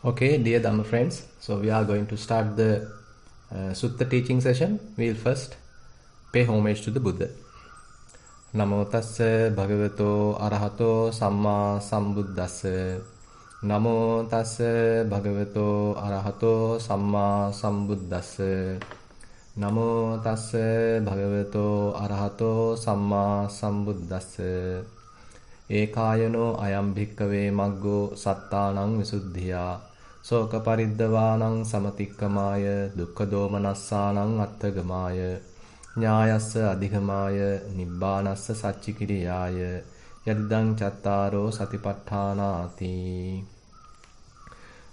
Okay, dear Dhamma friends, so we are going to start the Sutta teaching session. We will first pay homage to the Buddha. Namo tassa bhagavato arahato samma sambuddhassa. Namo tassa bhagavato arahato samma sambuddhassa. Namo tassa bhagavato arahato samma sambuddhassa. Ekayano ayam bhikkave maggo sattanang visuddhiya. Soka pariddavānaṁ samatikkamāya dukkha domanasānaṁ atthagamāya ñāyassa adhigamāya nibbānassa saccikiriyāya yadidaṁ cattāro satipatthānāti.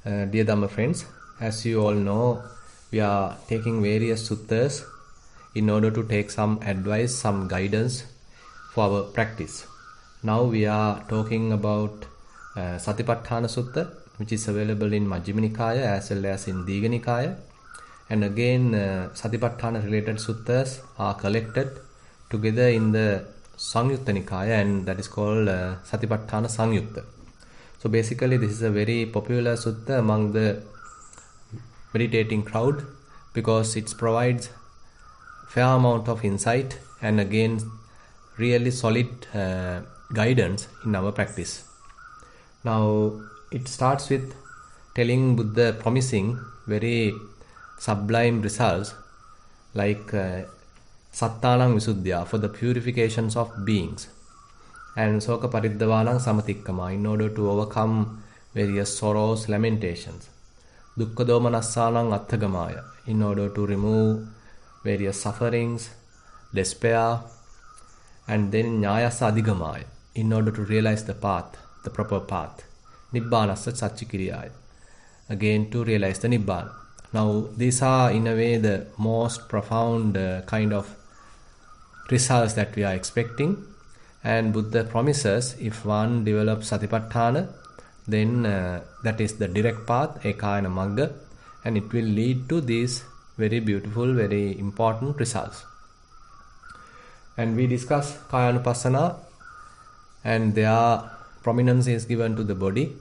Dear Dhamma friends, as you all know, we are taking various suttas in order to take some advice, some guidance for our practice. Now we are talking about Satipatthana Sutta, which is available in Majjhima Nikaya as well as in Digha Nikaya. And again, Satipatthana related suttas are collected together in the Samyutta Nikaya, and that is called Satipatthana Samyutta. So basically this is a very popular sutta among the meditating crowd because it provides fair amount of insight and again really solid guidance in our practice. Now it starts with telling Buddha promising very sublime results like Sattanang Visuddhya for the purifications of beings and Soka Pariddhavanang Samatikkama in order to overcome various sorrows, lamentations. Dukkha Domanassanang Atthagamaya in order to remove various sufferings, despair, and then Ñāyasa Adhigamaya in order to realize the path, the proper path. Nibbānassa Saccikiriyāya, again to realize the Nibbāna. Now these are in a way the most profound kind of results that we are expecting, and Buddha promises if one develops Satipatthana, then that is the direct path, Ekayana Magga, and it will lead to these very beautiful, very important results. And we discuss Kayanupassana, and their prominence is given to the body,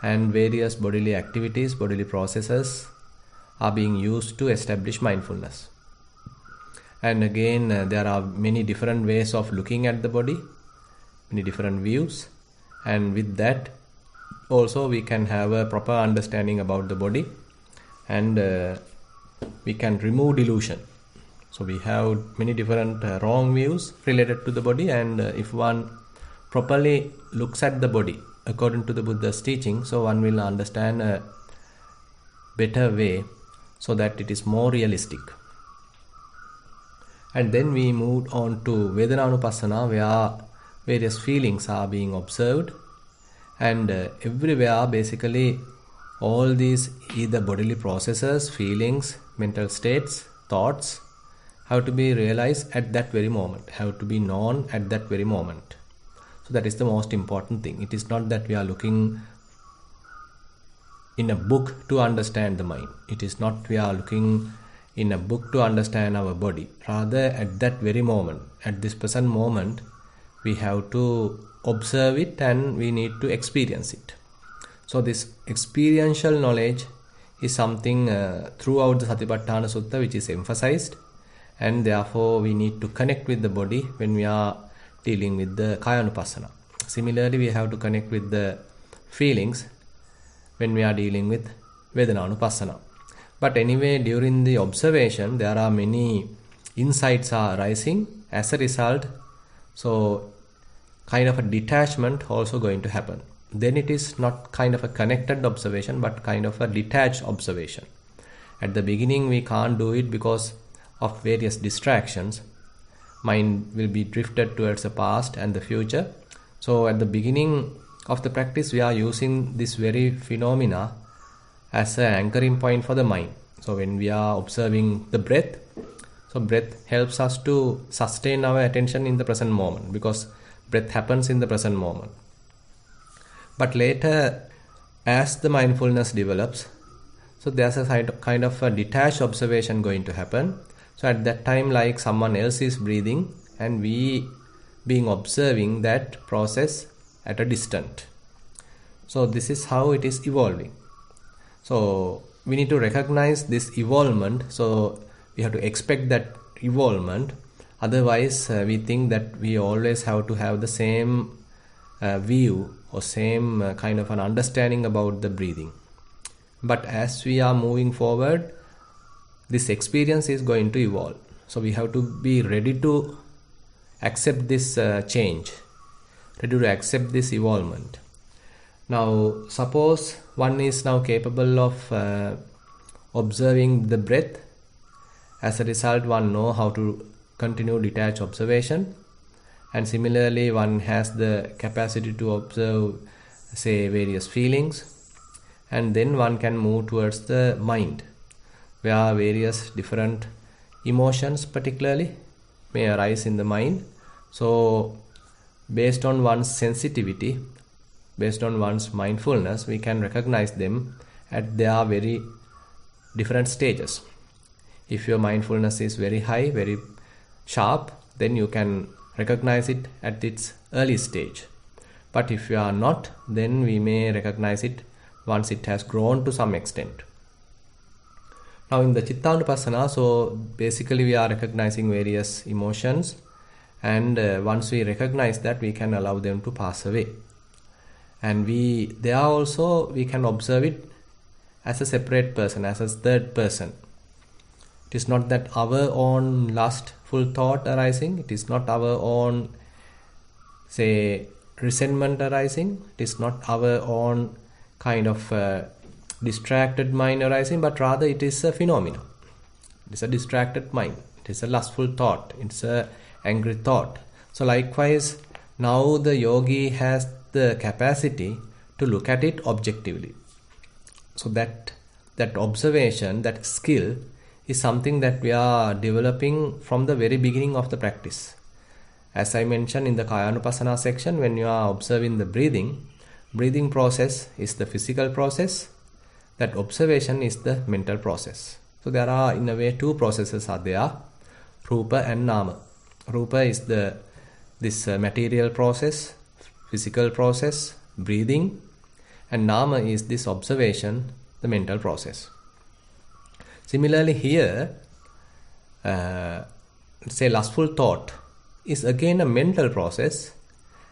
and various bodily activities, bodily processes are being used to establish mindfulness. And again, there are many different ways of looking at the body, many different views, and with that also we can have a proper understanding about the body, and we can remove delusion. So we have many different wrong views related to the body, and if one properly looks at the body according to the Buddha's teaching, so one will understand a better way so that it is more realistic. And then we moved on to Vedananupassana, where various feelings are being observed, and everywhere basically all these either bodily processes, feelings, mental states, thoughts have to be realized at that very moment, have to be known at that very moment. So that is the most important thing. It is not that we are looking in a book to understand the mind. It is not we are looking in a book to understand our body. Rather, at that very moment, at this present moment, we have to observe it and we need to experience it. So this experiential knowledge is something throughout the Satipatthana Sutta which is emphasized, and therefore we need to connect with the body when we are dealing with the Kayanupassana. Similarly, we have to connect with the feelings when we are dealing with Vedananupassana. But anyway, during the observation, there are many insights are arising as a result. So, kind of a detachment also going to happen. Then it is not kind of a connected observation, but kind of a detached observation. At the beginning, we can't do it because of various distractions. Mind will be drifted towards the past and the future. So at the beginning of the practice, we are using this very phenomena as an anchoring point for the mind. So when we are observing the breath, so breath helps us to sustain our attention in the present moment because breath happens in the present moment. But later, as the mindfulness develops, so there's a kind of a detached observation going to happen. So at that time, like someone else is breathing and we being observing that process at a distance. So this is how it is evolving. So we need to recognize this evolvement. So we have to expect that evolvement. Otherwise, we think that we always have to have the same view or same kind of an understanding about the breathing. But as we are moving forward, this experience is going to evolve. So we have to be ready to accept this change, ready to accept this evolvement. Now, suppose one is now capable of observing the breath. As a result, one knows how to continue detached observation. And similarly, one has the capacity to observe, say, various feelings. And then one can move towards the mind, where various different emotions particularly may arise in the mind. So, based on one's sensitivity, based on one's mindfulness, we can recognize them at their very different stages. If your mindfulness is very high, very sharp, then you can recognize it at its early stage. But if you are not, then we may recognize it once it has grown to some extent. Now in the Chittanupassana, so basically we are recognizing various emotions, and once we recognize that, we can allow them to pass away. And there also we can observe it as a separate person, as a third person. It is not that our own lustful thought arising, it is not our own, say, resentment arising, it is not our own kind of distracted mind arising, but rather it is a phenomenon. It is a distracted mind, it is a lustful thought, it's a angry thought. So likewise, now the yogi has the capacity to look at it objectively. So that observation, that skill is something that we are developing from the very beginning of the practice. As I mentioned in the Kayanupassana section, when you are observing the breathing process is the physical process, that observation is the mental process. So there are, in a way, two processes are there, Rupa and Nama. Rupa is this material process, physical process, breathing, and Nama is this observation, the mental process. Similarly here, say lustful thought is again a mental process,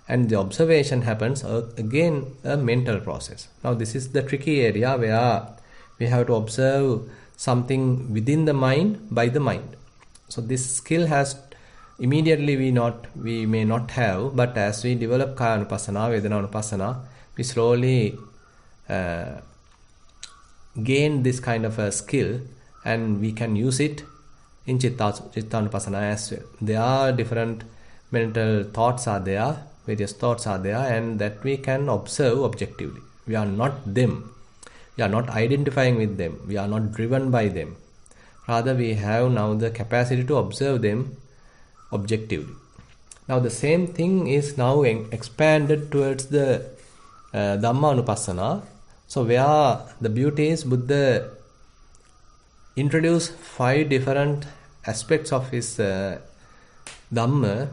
and the observation happens again a mental process. Now this is the tricky area where we have to observe something within the mind by the mind. So this skill has immediately we may not have, but as we develop Kayanupassana, Vedananupassana, we slowly gain this kind of a skill, and we can use it in Chittanupassana as well. There are different mental thoughts are there, various thoughts are there, and that we can observe objectively. We are not them. We are not identifying with them. We are not driven by them. Rather, we have now the capacity to observe them objectively. Now, the same thing is now expanded towards the Dhammanupassana. So, where the beauty is, Buddha introduced 5 different aspects of his Dhamma,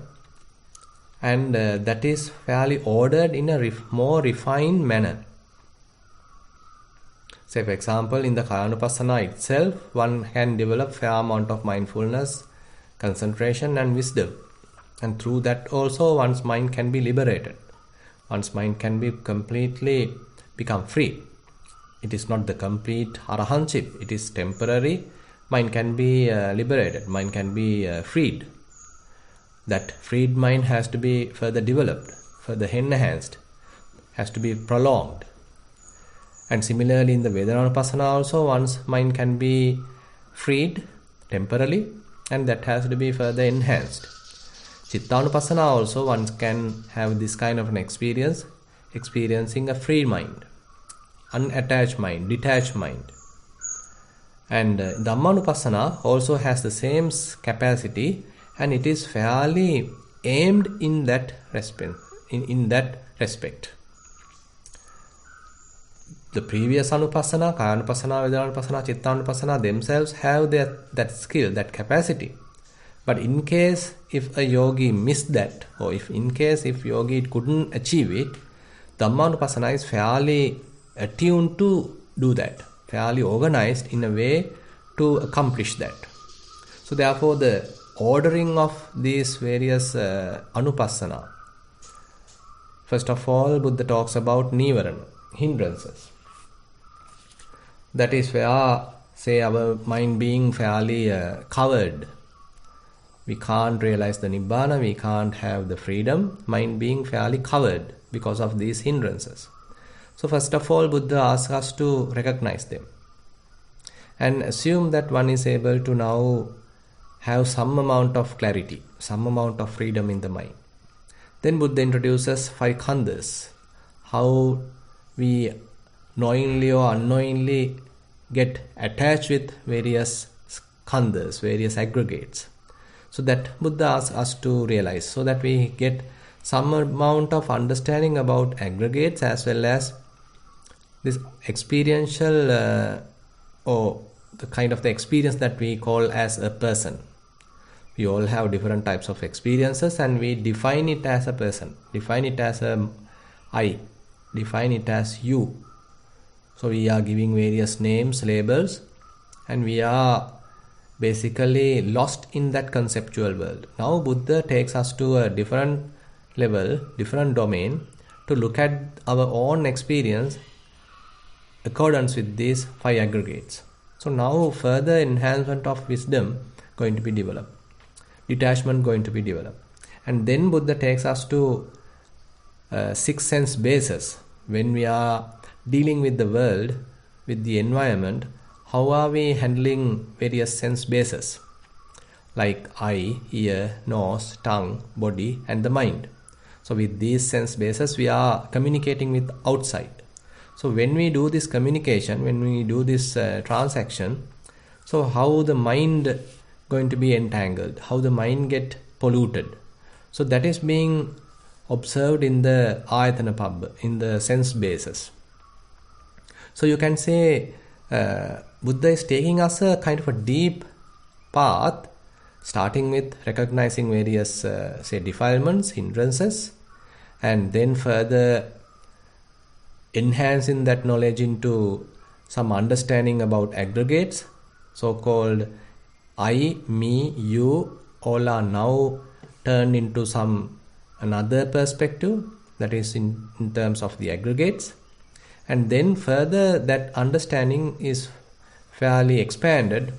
and that is fairly ordered in a more refined manner. Say, for example, in the Kayanupassana itself, one can develop fair amount of mindfulness, concentration and wisdom. And through that also one's mind can be liberated. One's mind can be completely become free. It is not the complete arahantship. It is temporary. Mind can be liberated. Mind can be freed. That freed mind has to be further developed, further enhanced, has to be prolonged. And similarly in the Vedananupassana also, one's mind can be freed temporarily, and that has to be further enhanced. Chittanupassana also, one can have this kind of an experience, experiencing a free mind, unattached mind, detached mind. And Dhammanupassana also has the same capacity, and it is fairly aimed in that respect. The previous Anupassana, Kayanupassana, Vedananupassana, Chittanupassana themselves have that skill, that capacity. But in case if a yogi missed that, or if yogi couldn't achieve it, Dhammanupassana is fairly attuned to do that. fairly organized in a way to accomplish that. So therefore the ordering of these various anupassana. First of all, Buddha talks about Nissarana, hindrances. That is where, say, our mind being fairly covered. We can't realize the Nibbana, we can't have the freedom, mind being fairly covered because of these hindrances. So first of all, Buddha asks us to recognize them and assume that one is able to now have some amount of clarity, some amount of freedom in the mind. Then Buddha introduces 5 khandhas, how we knowingly or unknowingly get attached with various khandhas, various aggregates. So that Buddha asks us to realize, so that we get some amount of understanding about aggregates as well as this experiential or the kind of the experience that we call as a person. We all have different types of experiences and we define it as a person, define it as a I, define it as you. So we are giving various names, labels, and we are basically lost in that conceptual world. Now Buddha takes us to a different level, different domain, to look at our own experience accordance with these 5 aggregates. So now further enhancement of wisdom going to be developed, detachment going to be developed. And then Buddha takes us to 6 sense bases. When we are dealing with the world, with the environment, how are we handling various sense bases like eye, ear, nose, tongue, body and the mind. So with these sense bases we are communicating with outside. So when we do this communication, when we do this transaction, so how the mind going to be entangled, how the mind get polluted. So that is being observed in the ayatana pabbha, in the sense bases. So you can say Buddha is taking us a kind of a deep path, starting with recognizing various say defilements, hindrances, and then further enhancing that knowledge into some understanding about aggregates, so-called I, me, you, all are now turned into some another perspective, that is in terms of the aggregates. And then further that understanding is fairly expanded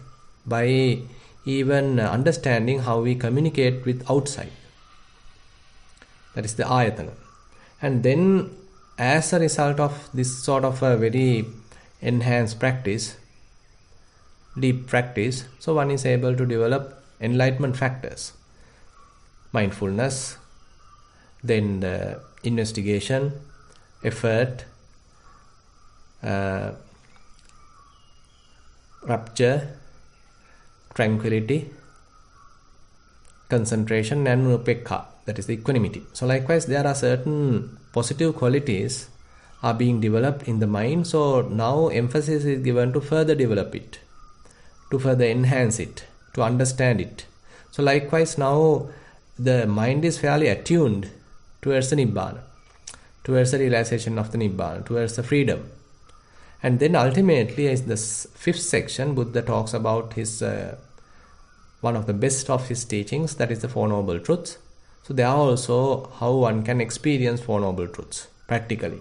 by even understanding how we communicate with outside. That is the ayatana. And then as a result of this sort of a very enhanced practice, deep practice, so one is able to develop enlightenment factors, mindfulness, then the investigation, effort, rapture, tranquility, concentration and upekha, that is the equanimity. So likewise there are certain positive qualities are being developed in the mind. So now emphasis is given to further develop it, to further enhance it, to understand it. So likewise now the mind is fairly attuned towards the Nibbana, towards the realization of the Nibbana, towards the freedom. And then ultimately in this 5th section, Buddha talks about his one of the best of his teachings, that is the Four Noble Truths. So there are also how one can experience Four Noble Truths practically.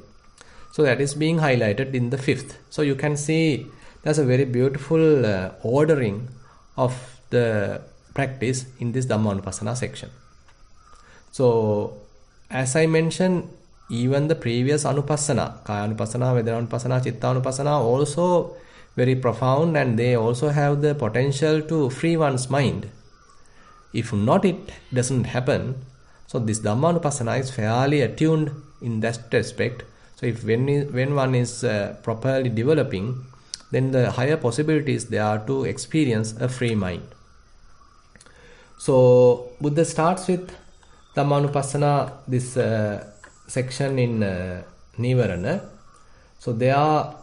So that is being highlighted in the 5th. So you can see there's a very beautiful ordering of the practice in this Dhammanupassana section. So as I mentioned, even the previous anupassana, kaya anupassana, vedana anupassana, chitta anupassana, also very profound, and they also have the potential to free one's mind. If not, it doesn't happen. So this Dhammanupassana is fairly attuned in that respect. So if when one is properly developing, then the higher possibilities there are to experience a free mind. So Buddha starts with Dhammanupassana, this section in Nissarana. So there are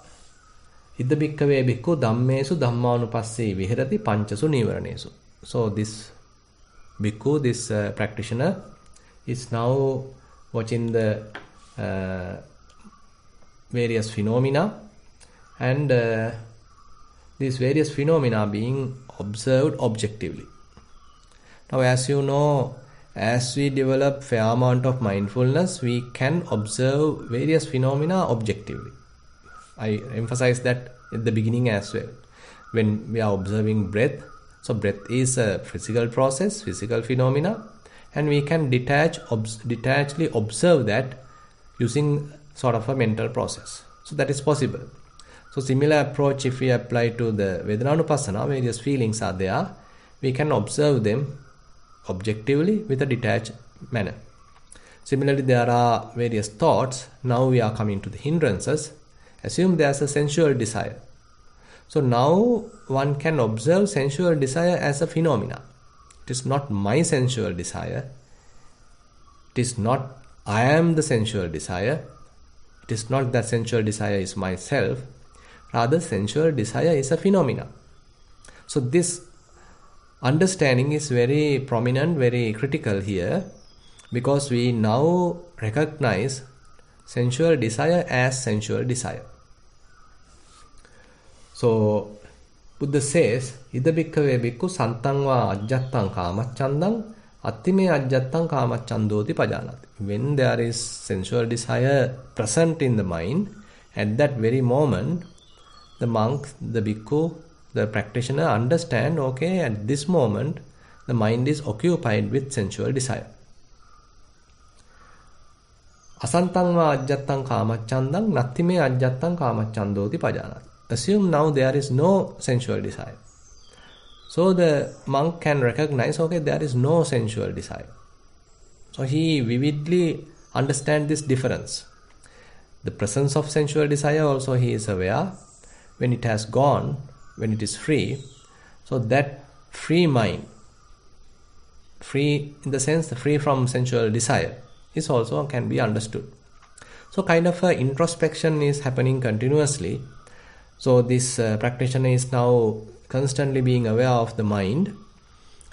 Idda bhikkave bhikkhu dhammesu dhammanupassee vihirati panchasu nivaranesu. So this bhikkhu, this practitioner, is now watching the various phenomena and these various phenomena being observed objectively. Now, as you know, as we develop fair amount of mindfulness, we can observe various phenomena objectively. I emphasize that at the beginning as well. When we are observing breath, so breath is a physical process, physical phenomena, and we can detachedly observe that using sort of a mental process. So that is possible. So similar approach if we apply to the Vedananupassana, various feelings are there, we can observe them objectively with a detached manner. Similarly, there are various thoughts. Now we are coming to the hindrances. Assume there's a sensual desire. So now one can observe sensual desire as a phenomena. It is not my sensual desire. It is not I am the sensual desire. It is not that sensual desire is myself. Rather, sensual desire is a phenomena. So this understanding is very prominent, very critical here, because we now recognize sensual desire as sensual desire. So Buddha says, Ida bhikkhave bhikkhu santang va ajjattam kamachandam attime ajjattam kamachandoti pajanati. When there is sensual desire present in the mind, at that very moment, the monk, the bhikkhu, the practitioner understand, okay, at this moment, the mind is occupied with sensual desire. Asantang va ajjattam kamachandam nattime ajjattam kamachandoti pajanati. Assume now there is no sensual desire. So the monk can recognize, okay, there is no sensual desire. So he vividly understands this difference. The presence of sensual desire also he is aware. When it has gone, when it is free, so that free mind, free in the sense free from sensual desire, is also can be understood. So kind of a introspection is happening continuously. So this practitioner is now constantly being aware of the mind,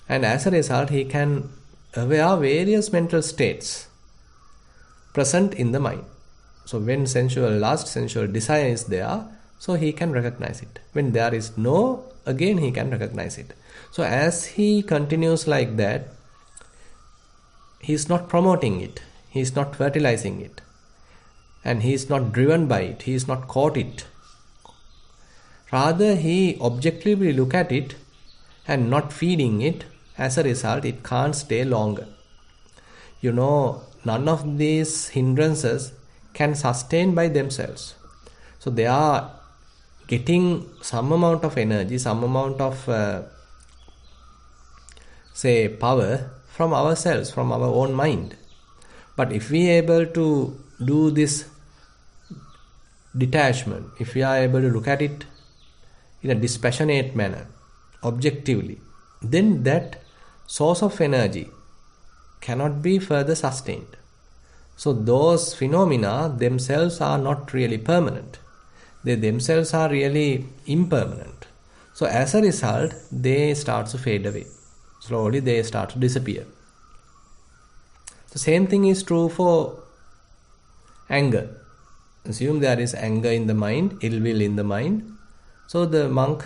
and as a result he can aware various mental states present in the mind. So when sensual lust, sensual desire is there, so he can recognize it. When there is no, again he can recognize it. So as he continues like that, he is not promoting it, he is not fertilizing it, and he is not driven by it, he is not caught it. Rather, he objectively look at it and not feeding it. As a result, it can't stay longer. You know, none of these hindrances can sustain by themselves. So they are getting some amount of energy, some amount of power from ourselves, from our own mind. But if we are able to do this detachment, if we are able to look at it in a dispassionate manner, objectively, then that source of energy cannot be further sustained. So those phenomena themselves are not really permanent. They themselves are really impermanent. So as a result, they start to fade away. Slowly they start to disappear. The same thing is true for anger. Assume there is anger in the mind, ill will in the mind. So the monk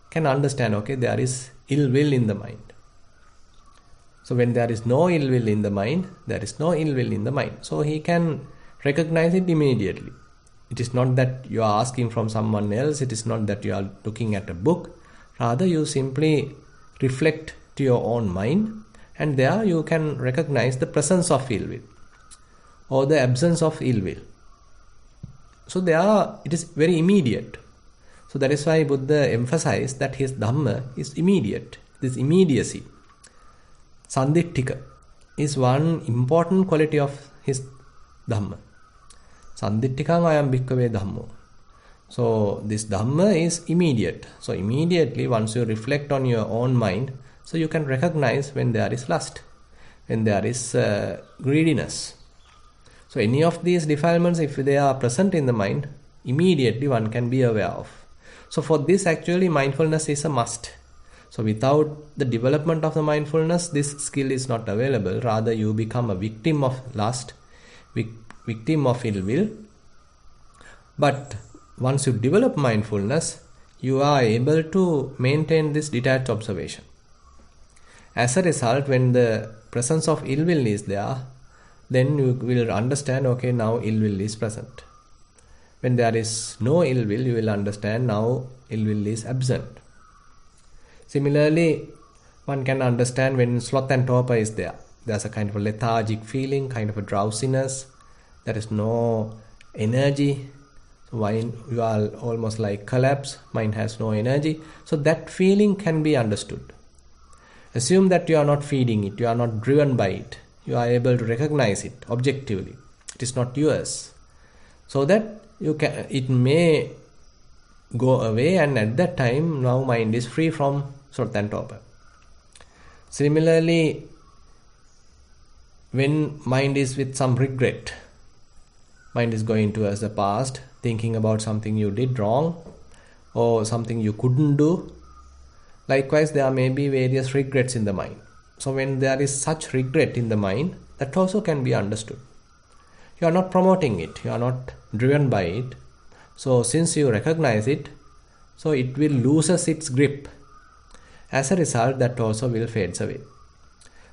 can understand, okay, there is ill will in the mind. So when there is no ill will in the mind, there is no ill will in the mind. So he can recognize it immediately. It is not that you are asking from someone else, it is not that you are looking at a book. Rather, you simply reflect to your own mind, and there you can recognize the presence of ill will or the absence of ill will. So it is very immediate. So that is why Buddha emphasized that his Dhamma is immediate. This immediacy, Sanditthika, is one important quality of his Dhamma. Sanditthikang ayam bhikkhave Dhammo. So this Dhamma is immediate. So immediately once you reflect on your own mind, so you can recognize when there is lust, when there is greediness. So any of these defilements, if they are present in the mind, immediately one can be aware of. So for this actually mindfulness is a must. So without the development of the mindfulness, this skill is not available. Rather you become a victim of lust, victim of ill will. But once you develop mindfulness, you are able to maintain this detached observation. As a result, when the presence of ill will is there, then you will understand, okay, now ill will is present. When there is no ill will, you will understand now ill will is absent. Similarly, one can understand when sloth and torpor is there. There's a kind of a lethargic feeling, kind of a drowsiness. There is no energy. So mind, you are almost like collapse. Mind has no energy. So that feeling can be understood. Assume that you are not feeding it. You are not driven by it. You are able to recognize it objectively. It is not yours. So that it may go away, and at that time now mind is free from sloth and torpor. Similarly, when mind is with some regret, mind is going towards the past, thinking about something you did wrong or something you couldn't do. Likewise, there may be various regrets in the mind. So when there is such regret in the mind, that also can be understood. You are not promoting it, you are not driven by it. So since you recognize it, so it will loses its grip. As a result, that also will fades away.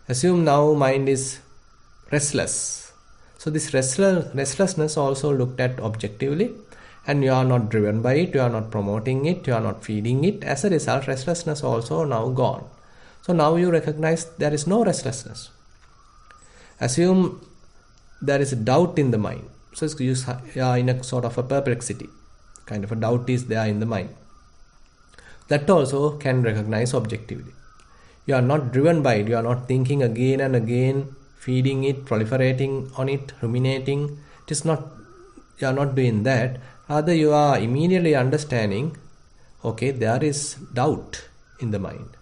Assume now mind is restless. So this restlessness also looked at objectively, and you are not driven by it, you are not promoting it, you are not feeding it. As a result, restlessness also now gone. So now you recognize there is no restlessness. Assume there is a doubt in the mind. So you are in a sort of a perplexity. Kind of a doubt is there in the mind. That also can recognize objectively. You are not driven by it, you are not thinking again and again, feeding it, proliferating on it, ruminating. It is not, you are not doing that. Rather, you are immediately understanding, okay, there is doubt in the mind.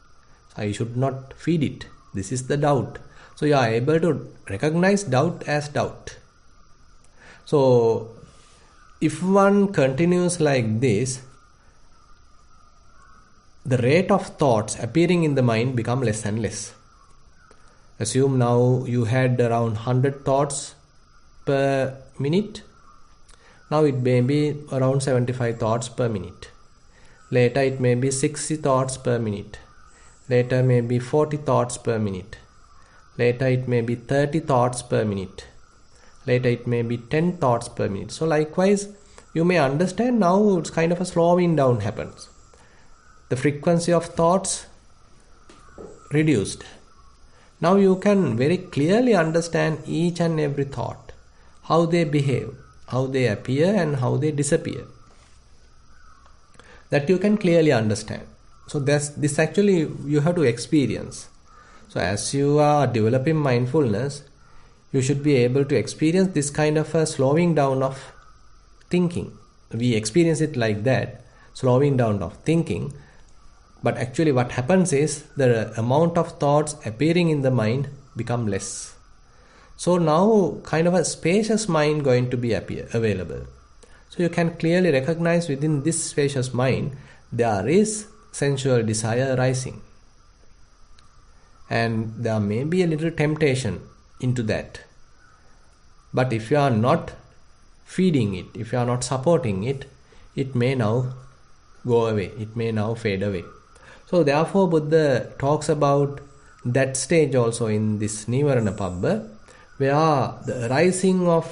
I should not feed it. This is the doubt. So you are able to recognize doubt as doubt. So if one continues like this, the rate of thoughts appearing in the mind become less and less. Assume now you had around 100 thoughts per minute. Now it may be around 75 thoughts per minute. Later it may be 60 thoughts per minute. Later may be 40 thoughts per minute. Later it may be 30 thoughts per minute. Later it may be 10 thoughts per minute. So likewise, you may understand now it's kind of a slowing down happens. The frequency of thoughts reduced. Now you can very clearly understand each and every thought, how they behave, how they appear and how they disappear. That you can clearly understand. So this actually you have to experience. So as you are developing mindfulness, you should be able to experience this kind of a slowing down of thinking. We experience it like that, slowing down of thinking. But actually what happens is the amount of thoughts appearing in the mind become less. So now kind of a spacious mind going to be available. So you can clearly recognize within this spacious mind there is sensual desire arising. And there may be a little temptation into that. But if you are not feeding it, if you are not supporting it, it may now go away, it may now fade away. So therefore Buddha talks about that stage also in this Nissarana Pabbha, where the arising of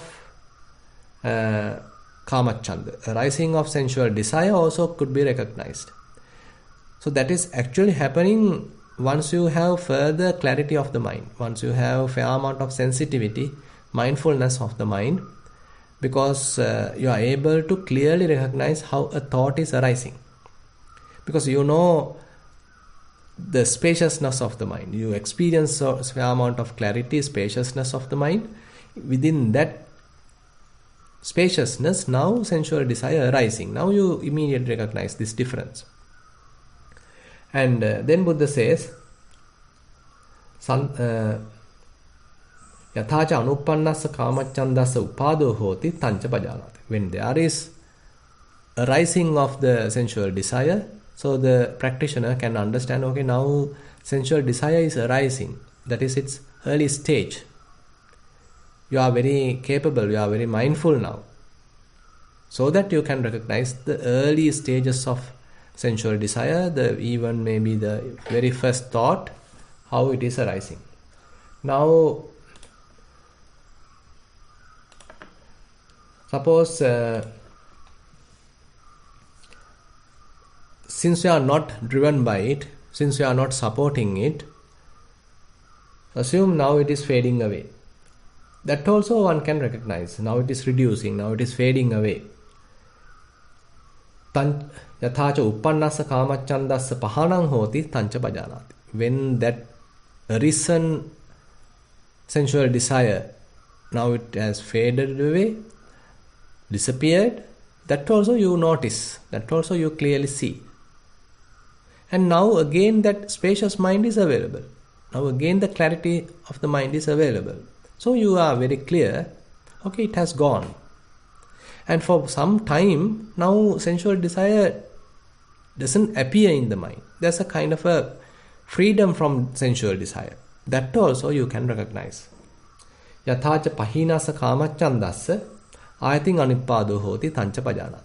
Kamachanda, arising of sensual desire also could be recognized. So that is actually happening once you have further clarity of the mind, once you have fair amount of sensitivity, mindfulness of the mind, because you are able to clearly recognize how a thought is arising. Because you know the spaciousness of the mind. You experience a fair amount of clarity, spaciousness of the mind. Within that spaciousness, now sensual desire arising. Now you immediately recognize this difference. And then Buddha says, Yathacha anuppannassa kamachandassa upado hoti tancha pajanati. When there is arising of the sensual desire, so the practitioner can understand, okay, now sensual desire is arising. That is its early stage. You are very capable, you are very mindful now. So that you can recognize the early stages of sensual desire, even maybe the very first thought, how it is arising. Now, suppose since you are not driven by it, since you are not supporting it, assume now it is fading away. That also one can recognize. Now it is reducing, now it is fading away. Yathacha uppannassa kamachandassa pahanang hoti tancha bhajanati. When that arisen sensual desire, now it has faded away, disappeared, that also you notice, that also you clearly see. And now again that spacious mind is available. Now again the clarity of the mind is available. So you are very clear, okay, it has gone. And for some time, now sensual desire doesn't appear in the mind. There's a kind of a freedom from sensual desire. That also you can recognize. Yathacha pahinasa kamachandassa ayating anippado hoti tancha pajanati.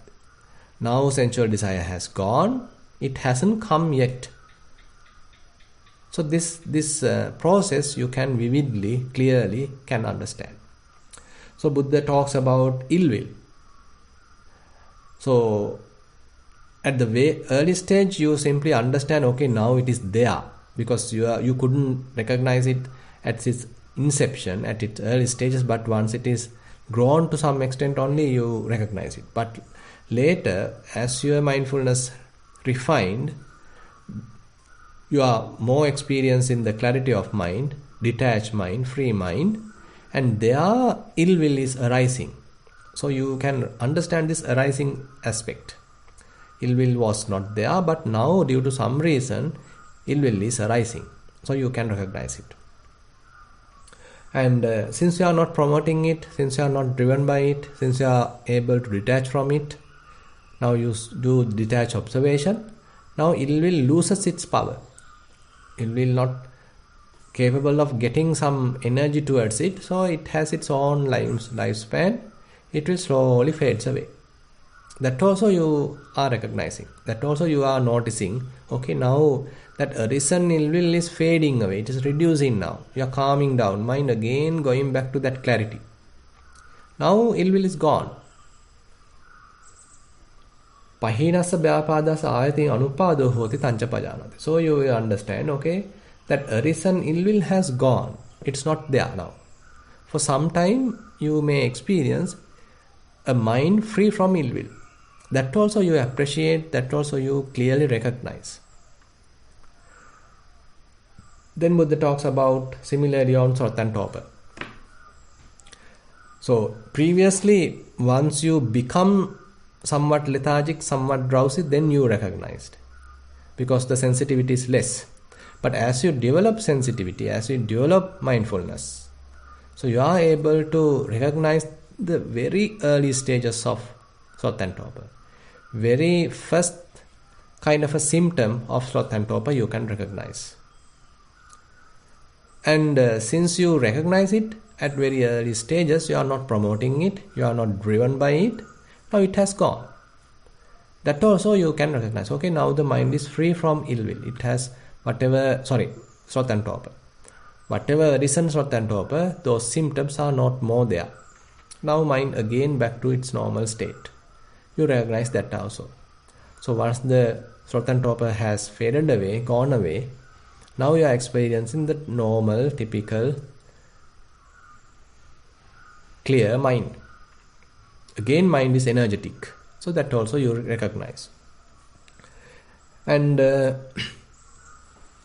Now sensual desire has gone. It hasn't come yet. So this process you can vividly, clearly can understand. So Buddha talks about ill will. So at the early stage you simply understand, okay, now it is there, because you couldn't recognize it at its inception, at its early stages, but once it is grown to some extent only you recognize it. But later, as your mindfulness refined, you are more experienced in the clarity of mind, detached mind, free mind, and there ill will is arising. So you can understand this arising aspect. Ill will was not there, but now due to some reason, ill will is arising. So you can recognize it. And since you are not promoting it, since you are not driven by it, since you are able to detach from it, now you do detached observation. Now ill will loses its power. It will not capable of getting some energy towards it, so it has its own lifespan. It will slowly fades away. That also you are recognizing. That also you are noticing. Okay, now that arisen ill will is fading away. It is reducing now. You are calming down. Mind again going back to that clarity. Now ill will is gone. Pahinasa vyapadasa ayating anupado hoti tancha pajanati. So you will understand, okay, that arisen ill will has gone. It's not there now. For some time you may experience a mind free from ill will. That also you appreciate, that also you clearly recognize. Then Buddha talks about similarly on Sutta and Torpor. So previously, once you become somewhat lethargic, somewhat drowsy, then you recognized, because the sensitivity is less. But as you develop sensitivity, as you develop mindfulness, so you are able to recognize the very early stages of sloth and torpor. Very first kind of a symptom of sloth and torpor you can recognize. And since you recognize it at very early stages, you are not promoting it, you are not driven by it, now it has gone. That also you can recognize. Okay, now the mind is free from ill will. It has sloth and torpor. Whatever arisen sloth and torpor, those symptoms are not more there. Now mind again back to its normal state. You recognize that also. So once the sloth and torpor has faded away, gone away, now you are experiencing the normal, typical, clear mind. Again, mind is energetic. So that also you recognize. And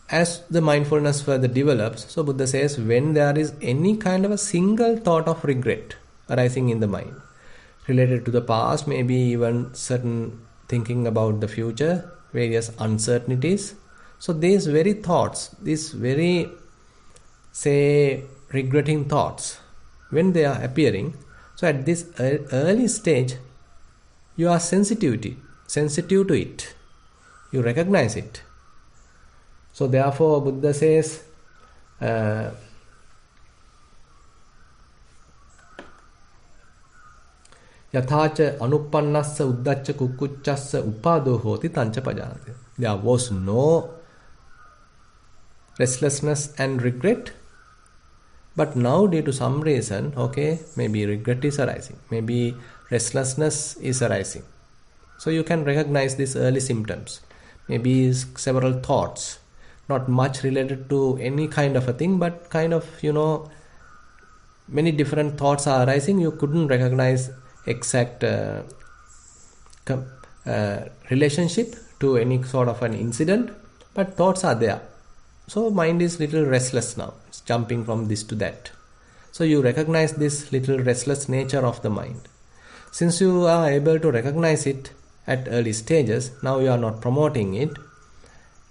as the mindfulness further develops, so Buddha says, when there is any kind of a single thought of regret arising in the mind, related to the past, maybe even certain thinking about the future, various uncertainties. So these very thoughts, these very, say, regretting thoughts, when they are appearing, so at this early stage, you are sensitive to it. You recognize it. So therefore, Buddha says, Yathacha anuppannassa uddacca kukkuccassa upado hoti tancha pajanati. There was no restlessness and regret, but now due to some reason, okay, maybe regret is arising, maybe restlessness is arising. So you can recognize these early symptoms. Maybe several thoughts, not much related to any kind of a thing, but kind of, many different thoughts are arising. You couldn't recognize exact relationship to any sort of an incident, but thoughts are there. So mind is little restless now. It's jumping from this to that. So you recognize this little restless nature of the mind. Since you are able to recognize it at early stages, now you are not promoting it.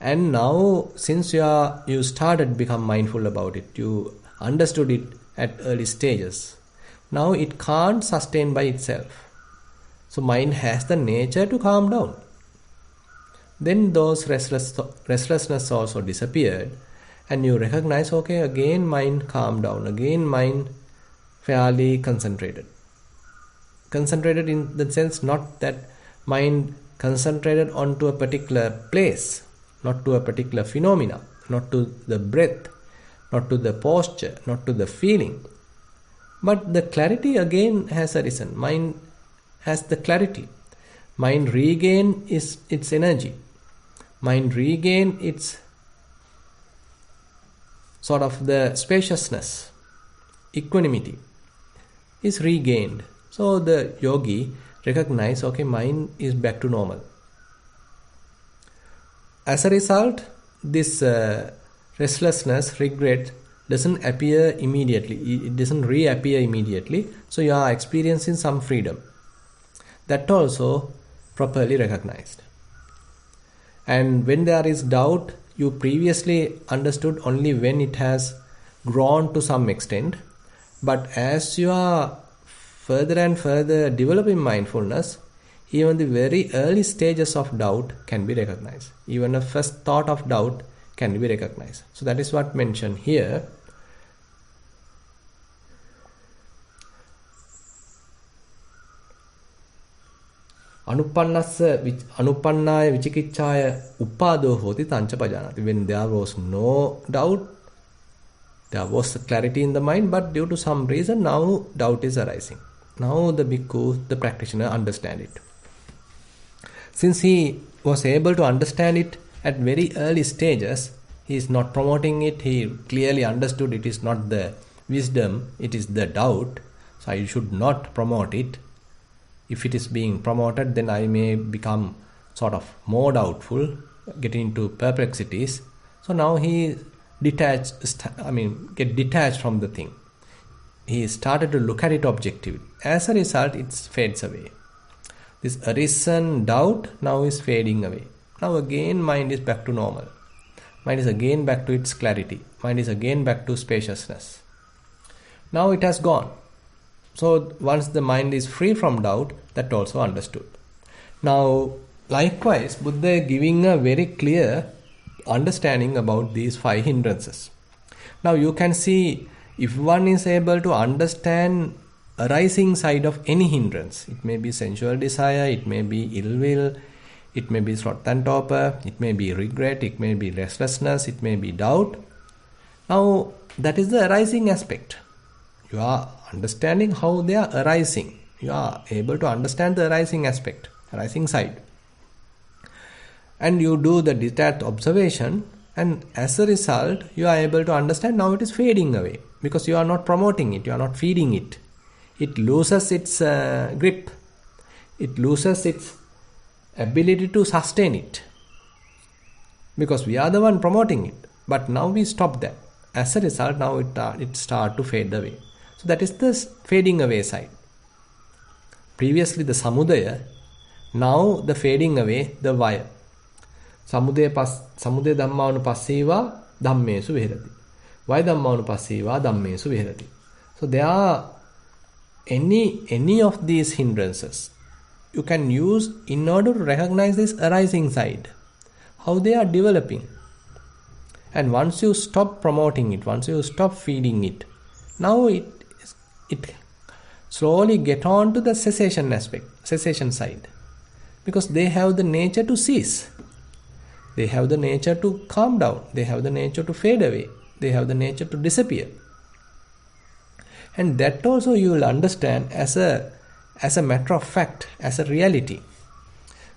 And now since you started become mindful about it, you understood it at early stages. Now it can't sustain by itself. So mind has the nature to calm down. Then those restlessness also disappeared, and you recognize, okay, again mind calmed down, again mind fairly concentrated. Concentrated in the sense not that mind concentrated onto a particular place, not to a particular phenomena, not to the breath, not to the posture, not to the feeling. But the clarity again has arisen. Mind has the clarity. Mind regain its energy. Mind regain its sort of the spaciousness, equanimity is regained. So the yogi recognize, okay, mind is back to normal. As a result, this restlessness, regret doesn't appear immediately. It doesn't reappear immediately. So you are experiencing some freedom. That also properly recognized. And when there is doubt, you previously understood only when it has grown to some extent. But as you are further and further developing mindfulness, even the very early stages of doubt can be recognized. Even a first thought of doubt can be recognized. So that is what mentioned here. Anuppannaya vichikiccaya uppado hoti tancha pajanati. When there was no doubt, there was clarity in the mind, but due to some reason now doubt is arising. Now the bhikkhu, the practitioner, understand it. Since he was able to understand it at very early stages, he is not promoting it. He clearly understood it is not the wisdom, it is the doubt. So I should not promote it. If it is being promoted, then I may become sort of more doubtful, get into perplexities. So now he get detached from the thing. He started to look at it objectively. As a result, it fades away. This arisen doubt now is fading away. Now again mind is back to normal. Mind is again back to its clarity. Mind is again back to spaciousness. Now it has gone. So once the mind is free from doubt, that also understood. Now likewise, Buddha giving a very clear understanding about these 5 hindrances. Now you can see, if one is able to understand arising side of any hindrance, it may be sensual desire, it may be ill will, it may be sloth and torpor, it may be regret, it may be restlessness, it may be doubt. Now that is the arising aspect. You are understanding how they are arising. You are able to understand the arising aspect, arising side. And you do the detached observation, and as a result, you are able to understand now it is fading away. Because you are not promoting it, you are not feeding it. It loses its grip. It loses its ability to sustain it. Because we are the one promoting it. But now we stop that. As a result, now it starts to fade away. So that is the fading away side. Previously the samudaya, now the fading away, the vaya. Samudaya dhammanupasseva dhammesu viharati. Vaya dhammanupasseva dhammesu viharati. So there are any of these hindrances you can use in order to recognize this arising side, how they are developing. And once you stop promoting it, once you stop feeding it, now it slowly get on to the cessation aspect, cessation side. Because they have the nature to cease. They have the nature to calm down. They have the nature to fade away. They have the nature to disappear. And that also you will understand as a matter of fact, as a reality.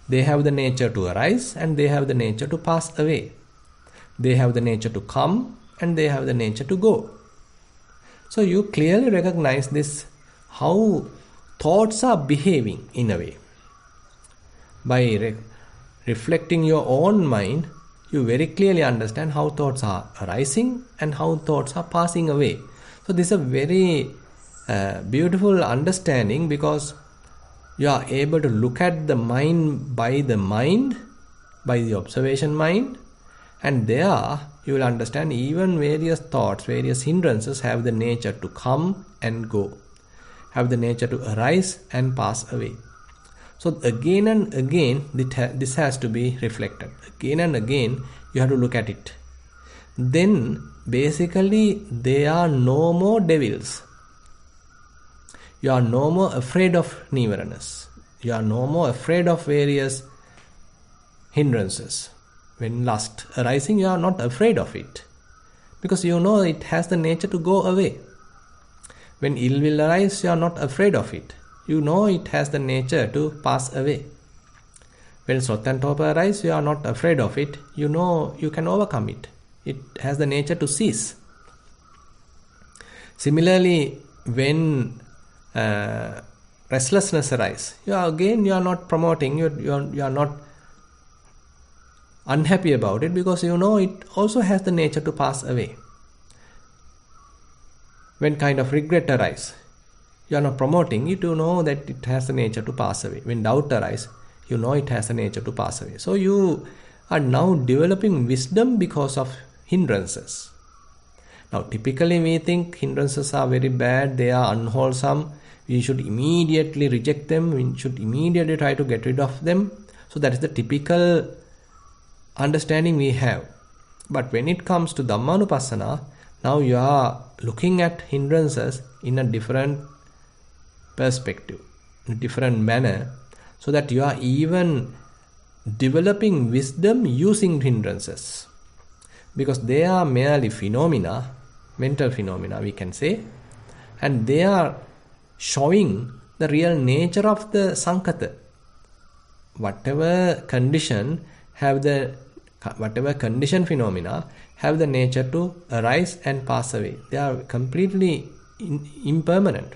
They have the nature to arise and they have the nature to pass away. They have the nature to come and they have the nature to go. So you clearly recognize this, how thoughts are behaving in a way. By reflecting your own mind, you very clearly understand how thoughts are arising and how thoughts are passing away. So this is a very beautiful understanding, because you are able to look at the mind, by the observation mind, and there you will understand even various thoughts, various hindrances have the nature to come and go, have the nature to arise and pass away. So again and again this has to be reflected. Again and again you have to look at it. Then basically there are no more devils. You are no more afraid of nivaranas. You are no more afraid of various hindrances. When lust arising, you are not afraid of it, because you know it has the nature to go away. When ill will arise, you are not afraid of it. You know it has the nature to pass away. When sloth and torpor arise, you are not afraid of it. You know you can overcome it. It has the nature to cease. Similarly, when restlessness arises, you are not promoting, you are not unhappy about it, because you know it also has the nature to pass away. When kind of regret arises, you are not promoting it, you know that it has the nature to pass away. When doubt arises, you know it has the nature to pass away. So you are now developing wisdom because of hindrances. Now typically we think hindrances are very bad, they are unwholesome, we should immediately reject them, we should immediately try to get rid of them. So that is the typical understanding we have. But when it comes to Dhammanupassana, now you are looking at hindrances in a different perspective, in a different manner, so that you are even developing wisdom using hindrances. Because they are merely phenomena, mental phenomena we can say, and they are showing the real nature of the sankata. Whatever condition phenomena have the nature to arise and pass away. They are completely impermanent.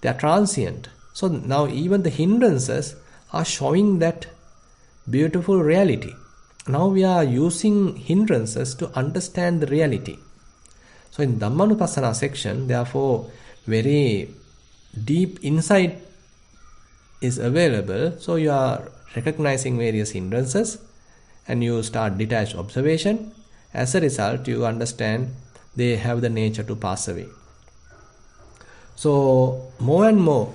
They are transient. So now even the hindrances are showing that beautiful reality. Now we are using hindrances to understand the reality. So in Dhammanupassana section, therefore, very deep insight is available. So you are recognizing various hindrances and you start detached observation. As a result, you understand they have the nature to pass away. So more and more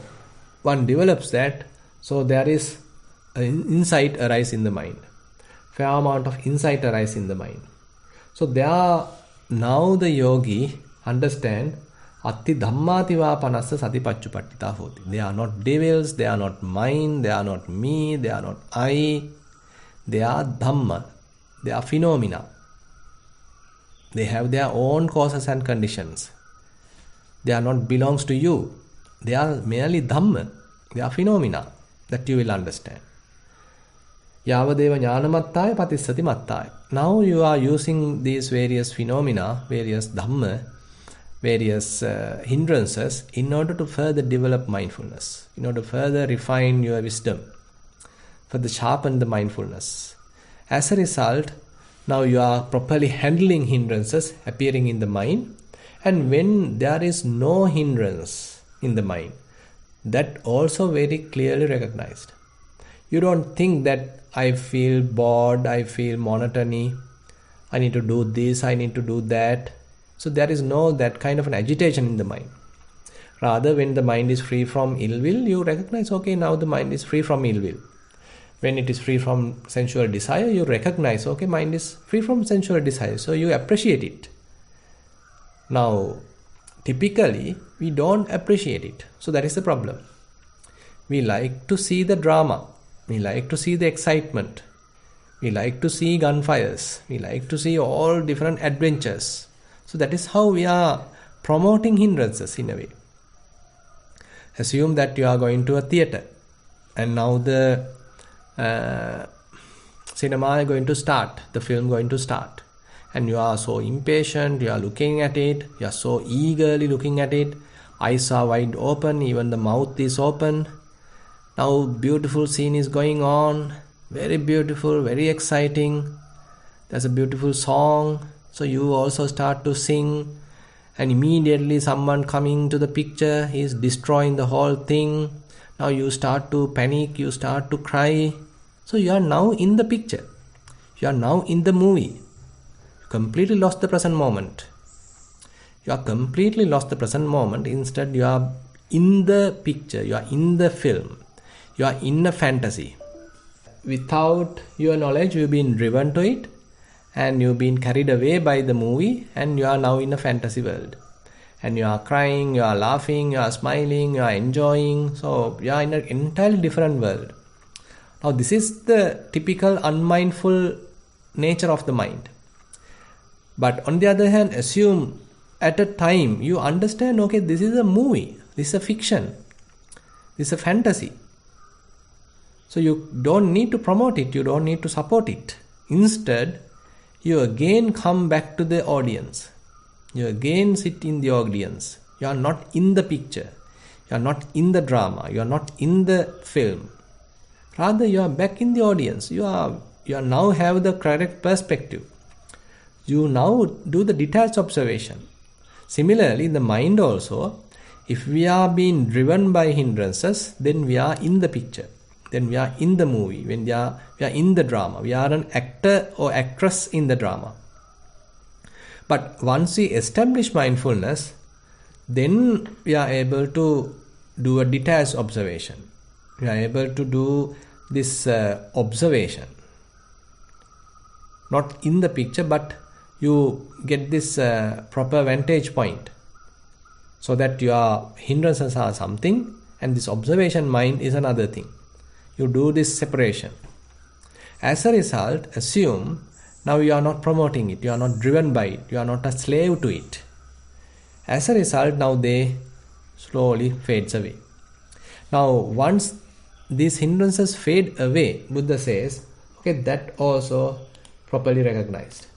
one develops that, so there is an insight arise in the mind. Fair amount of insight arise in the mind. So there now the yogi understand Atti Dhammativa Panassa Satipatthana hoti. They are not devils, they are not mine, they are not me, they are not I. They are Dhamma, they are phenomena. They have their own causes and conditions. They are not belongs to you. They are merely Dhamma, they are phenomena that you will understand. Yavadeva jnanamattaya patissati mattaya. Now you are using these various phenomena, various Dhamma, various hindrances in order to further develop mindfulness, in order to further refine your wisdom, further sharpen the mindfulness. As a result, now you are properly handling hindrances appearing in the mind, and when there is no hindrance in the mind, that also very clearly recognized. You don't think that I feel bored, I feel monotony, I need to do this, I need to do that. So there is no that kind of an agitation in the mind. Rather, when the mind is free from ill will, you recognize, okay, now the mind is free from ill will. When it is free from sensual desire, you recognize, okay, mind is free from sensual desire. So you appreciate it. Now, typically we don't appreciate it. So that is the problem. We like to see the drama. We like to see the excitement. We like to see gunfires. We like to see all different adventures. So that is how we are promoting hindrances in a way. Assume that you are going to a theater and now the cinema is going to start, the film going to start. And you are so impatient, you are looking at it, you are so eagerly looking at it. Eyes are wide open, even the mouth is open. Now beautiful scene is going on, very beautiful, very exciting. There's a beautiful song, so you also start to sing. And immediately someone coming to the picture, he is destroying the whole thing. Now you start to panic, you start to cry. So you are now in the picture. You are now in the movie. You completely lost the present moment. You are completely lost the present moment. Instead, you are in the picture. You are in the film. You are in a fantasy. Without your knowledge, you've been driven to it. And you've been carried away by the movie. And you are now in a fantasy world. And you are crying, you are laughing, you are smiling, you are enjoying. So you are in an entirely different world. Now this is the typical unmindful nature of the mind. But on the other hand, assume at a time you understand, okay, this is a movie, this is a fiction, this is a fantasy. So you don't need to promote it, you don't need to support it. Instead, you again come back to the audience. You again sit in the audience. You are not in the picture. You are not in the drama. You are not in the film. Rather, you are back in the audience. You are now have the correct perspective. You now do the detached observation. Similarly, in the mind also, if we are being driven by hindrances, then we are in the picture. Then we are in the movie. When we are in the drama. We are an actor or actress in the drama. But once we establish mindfulness, then we are able to do a detached observation. We are able to do this observation. Not in the picture, but you get this proper vantage point. So that your hindrances are something and this observation mind is another thing. You do this separation. As a result, assume now you are not promoting it, you are not driven by it, you are not a slave to it. As a result, now they slowly fades away. Now, once these hindrances fade away, Buddha says, okay, that also properly recognized.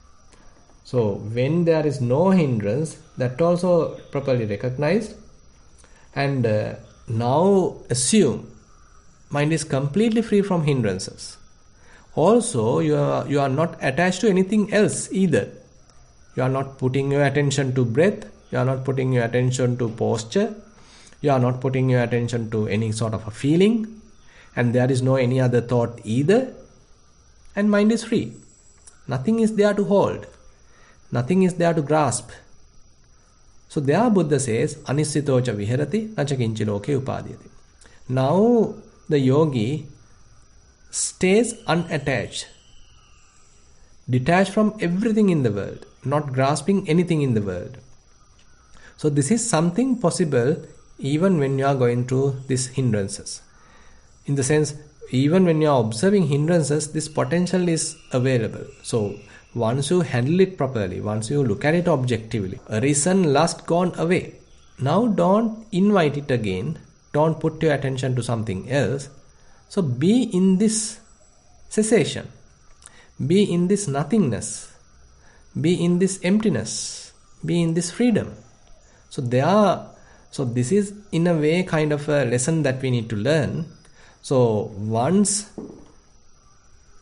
So, when there is no hindrance, that also properly recognized. And now assume mind is completely free from hindrances. Also, you are not attached to anything else either. You are not putting your attention to breath. You are not putting your attention to posture. You are not putting your attention to any sort of a feeling. And there is no any other thought either. And mind is free. Nothing is there to hold. Nothing is there to grasp. So there Buddha says, Anissitocha viharati nacha kinchi loke upadhyati. Now the yogi stays unattached, detached from everything in the world, not grasping anything in the world. So this is something possible even when you are going through these hindrances. In the sense, even when you are observing hindrances, this potential is available. So once you handle it properly, once you look at it objectively, arisen, lust gone away. Now don't invite it again. Don't put your attention to something else. So be in this cessation. Be in this nothingness. Be in this emptiness. Be in this freedom. So this is in a way kind of a lesson that we need to learn. So once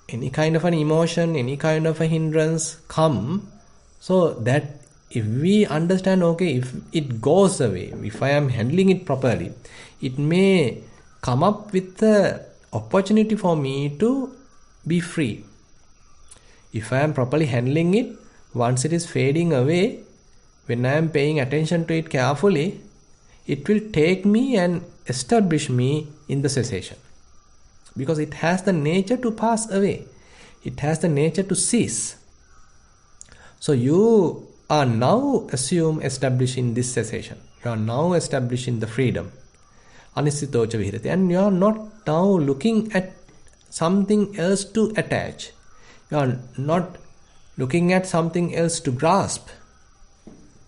any kind of an emotion, any kind of a hindrance come, so that if we understand, okay, if it goes away, if I am handling it properly, it may come up with the opportunity for me to be free. If I am properly handling it, once it is fading away, when I am paying attention to it carefully, it will take me and establish me in the cessation. Because it has the nature to pass away. It has the nature to cease. So you are now established in this cessation. You are now established in the freedom. Anissitocha vihirati. And you are not now looking at something else to attach. You are not looking at something else to grasp.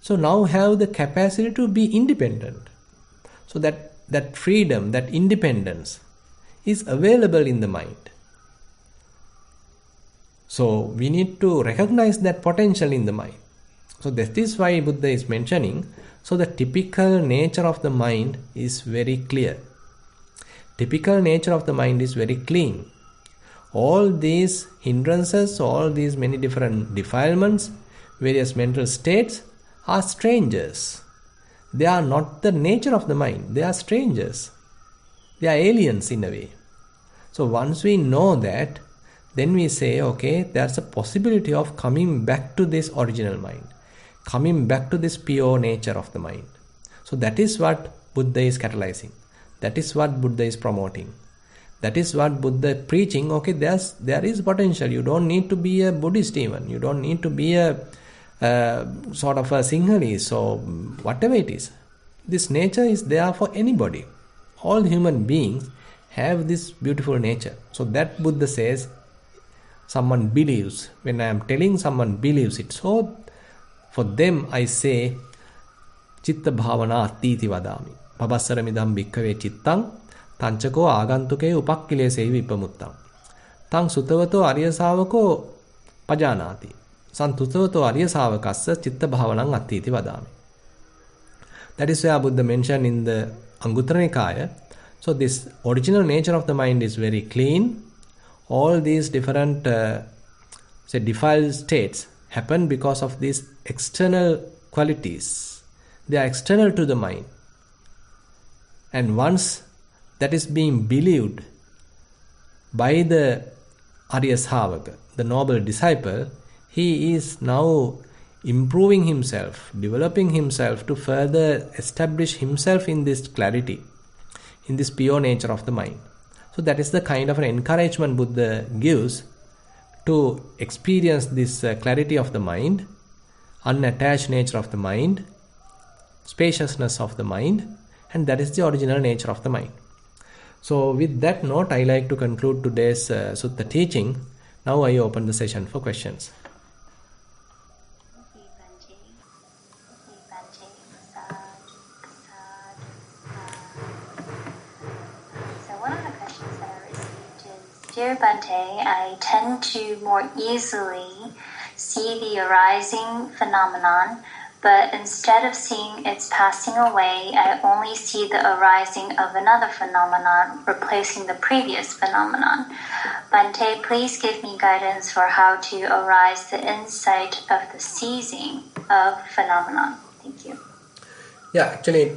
So now have the capacity to be independent. So that freedom, that independence is available in the mind. So we need to recognize that potential in the mind. So that is why Buddha is mentioning, so the typical nature of the mind is very clear. Typical nature of the mind is very clean. All these hindrances, all these many different defilements, various mental states are strangers. They are not the nature of the mind. They are strangers. They are aliens in a way. So once we know that, then we say, okay, there's a possibility of coming back to this original mind, coming back to this pure nature of the mind. So that is what Buddha is catalyzing. That is what Buddha is promoting. That is what Buddha is preaching. Okay, there is potential. You don't need to be a Buddhist even. You don't need to be a sort of a Sinhalese or whatever it is. This nature is there for anybody. All human beings have this beautiful nature. So that Buddha says, someone believes. When I am telling someone believes it, so for them I say, Chitta bhavana attiti vadami. Pabassaramidam bhikkhave chittang tanchako agantuke upakkilesevi vipamuttam. Tang sutavato arya savako pajanati. Santutavato arya savakassa chitta bhavanam attiti vadami. That is why Buddha mentioned in the Anguttara Nikaya. So this original nature of the mind is very clean. All these different defiled states happen because of these external qualities. They are external to the mind. And once that is being believed by the Arya Savaka, the noble disciple, he is now improving himself, developing himself to further establish himself in this clarity, in this pure nature of the mind. So that is the kind of an encouragement Buddha gives to experience this clarity of the mind, unattached nature of the mind, spaciousness of the mind, and that is the original nature of the mind. So with that note, I like to conclude today's Sutta teaching. Now I open the session for questions. Dear Bhante, I tend to more easily see the arising phenomenon, but instead of seeing its passing away, I only see the arising of another phenomenon, replacing the previous phenomenon. Bhante, please give me guidance for how to arise the insight of the ceasing of phenomenon. Thank you. Yeah, actually,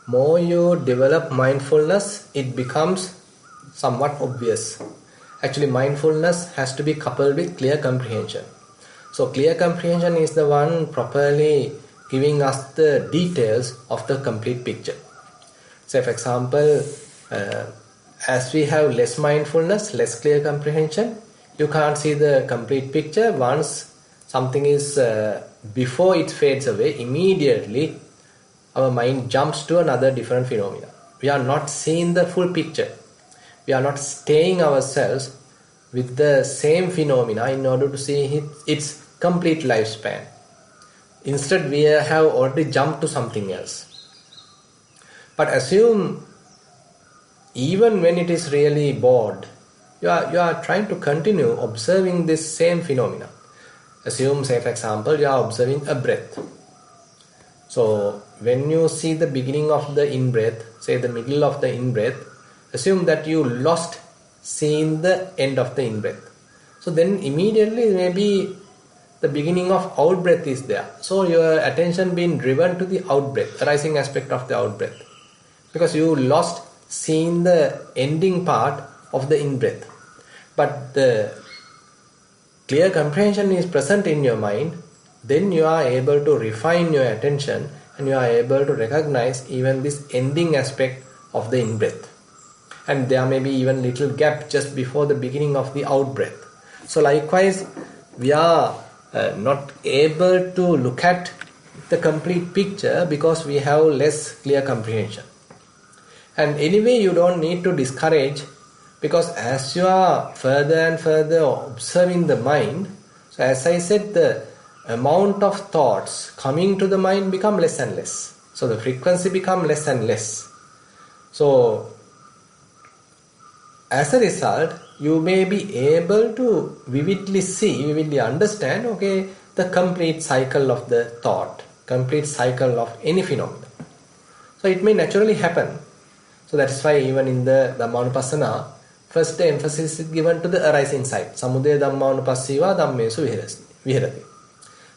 more you develop mindfulness, it becomes somewhat obvious. Actually, mindfulness has to be coupled with clear comprehension. So clear comprehension is the one properly giving us the details of the complete picture. Say for example, as we have less mindfulness, less clear comprehension, you can't see the complete picture. Once something is before it fades away, immediately our mind jumps to another different phenomena. We are not seeing the full picture. We are not staying ourselves with the same phenomena in order to see its complete lifespan. Instead, we have already jumped to something else. But assume, even when it is really bored, you are trying to continue observing this same phenomena. Assume, say for example, you are observing a breath. So, when you see the beginning of the in-breath, say the middle of the in-breath, assume that you lost seeing the end of the in-breath. So then immediately maybe the beginning of out-breath is there. So your attention being driven to the out-breath, arising aspect of the out-breath. Because you lost seeing the ending part of the in-breath. But the clear comprehension is present in your mind, then you are able to refine your attention and you are able to recognize even this ending aspect of the in-breath. And there may be even little gap just before the beginning of the out-breath. So likewise, we are not able to look at the complete picture because we have less clear comprehension. And anyway, you don't need to discourage, because as you are further and further observing the mind, so as I said, the amount of thoughts coming to the mind become less and less. So the frequency become less and less. So as a result, you may be able to vividly see, vividly understand, okay, the complete cycle of the thought, complete cycle of any phenomenon. So it may naturally happen. So that is why even in the Dhammanupassana, first the emphasis is given to the arising side. Samudaya Dhammanupassiva Dhammesu Viharati.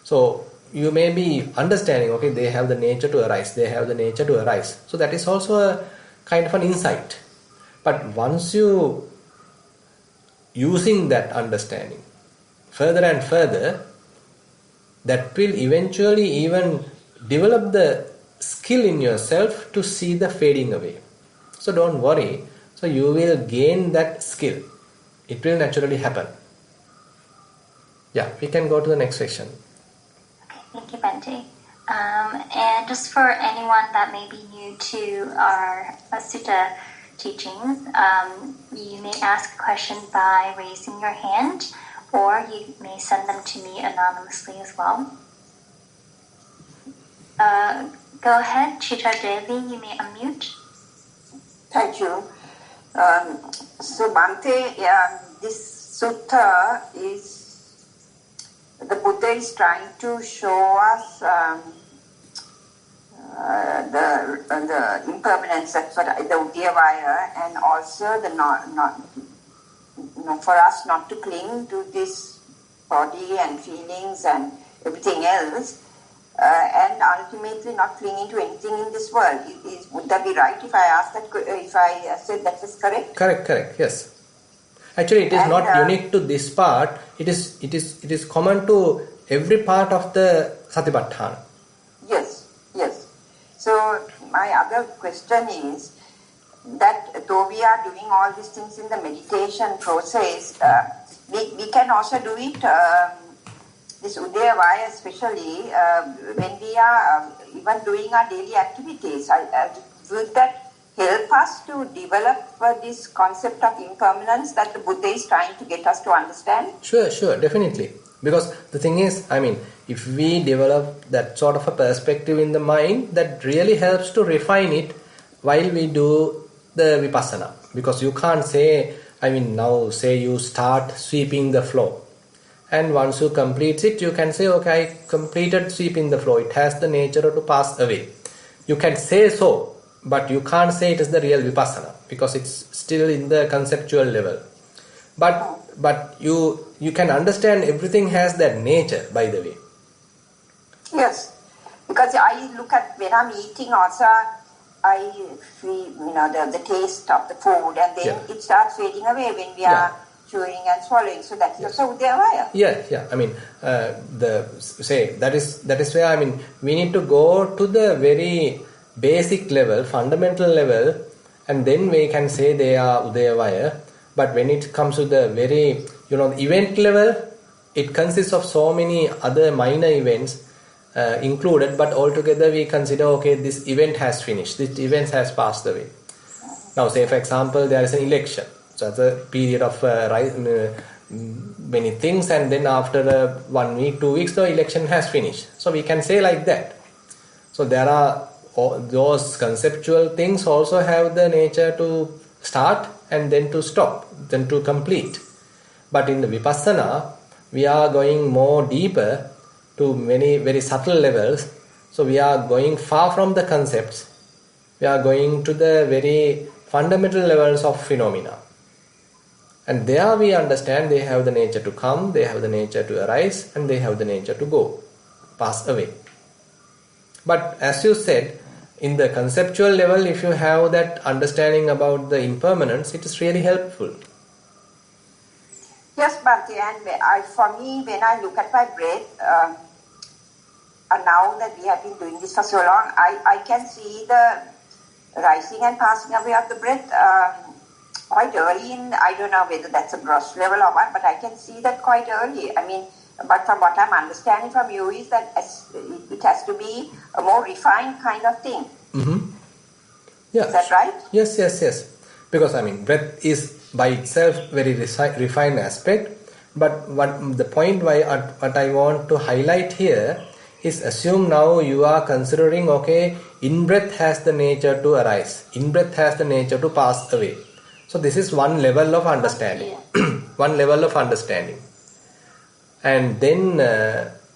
So you may be understanding, okay, they have the nature to arise, they have the nature to arise. So that is also a kind of an insight. But once you using that understanding further and further, that will eventually even develop the skill in yourself to see the fading away. So don't worry. So you will gain that skill. It will naturally happen. Yeah, we can go to the next section. Okay, thank you, Bente. And just for anyone that may be new to our Sutta teachings, you may ask a question by raising your hand, or you may send them to me anonymously as well. Go ahead, Chitra Devi, you may unmute. Thank you. So Bhante, this sutta is, the Buddha is trying to show us the impermanence, that's what the Udayavaya, and also the for us not to cling to this body and feelings and everything else. And ultimately not clinging to anything in this world. Would that be right if I ask that? If I said that is correct? Correct. Yes. Actually, it is not unique to this part. It is common to every part of the Satipatthana. Yes. So my other question is that though we are doing all these things in the meditation process, we can also do it. This Udayavaya especially, when we are even doing our daily activities, would that help us to develop this concept of impermanence that the Buddha is trying to get us to understand? Sure, definitely. Because the thing is, if we develop that sort of a perspective in the mind, that really helps to refine it while we do the vipassana. Because you can't say, now say you start sweeping the floor. And once you complete it, you can say, okay, I completed sweeping the floor. It has the nature to pass away. You can say so, but you can't say it is the real vipassana because it's still in the conceptual level. But you can understand everything has that nature, by the way. Yes, because I look at when I'm eating also, I feel the taste of the food, and then it starts fading away when we are chewing and swallowing. So that's also Udayavaya. Yeah. That is where we need to go to the very basic level, fundamental level, and then we can say they are Udayavaya. But when it comes to the very event level, it consists of so many other minor events included, but altogether we consider, okay, this event has finished, this event has passed away. Now say for example there is an election. So it's a period of many things, and then after 1 week, 2 weeks, the election has finished. So we can say like that. So there are those conceptual things also have the nature to start and then to stop, then to complete. But in the vipassana, we are going more deeper to many very subtle levels. So we are going far from the concepts. We are going to the very fundamental levels of phenomena. And there we understand they have the nature to come, they have the nature to arise, and they have the nature to go, pass away. But as you said, in the conceptual level, if you have that understanding about the impermanence, it is really helpful. Yes, Bhante, and for me, when I look at my breath, and now that we have been doing this for so long, I can see the rising and passing away of the breath quite early in, I don't know whether that's a gross level or what, but I can see that quite early. But from what I'm understanding from you is that it has to be a more refined kind of thing. Yeah. Is that right? Yes. Because breath is by itself very refined aspect. But what the point what I want to highlight here is, assume now you are considering, okay, in-breath has the nature to arise, in-breath has the nature to pass away. So this is one level of understanding. One level of understanding. And then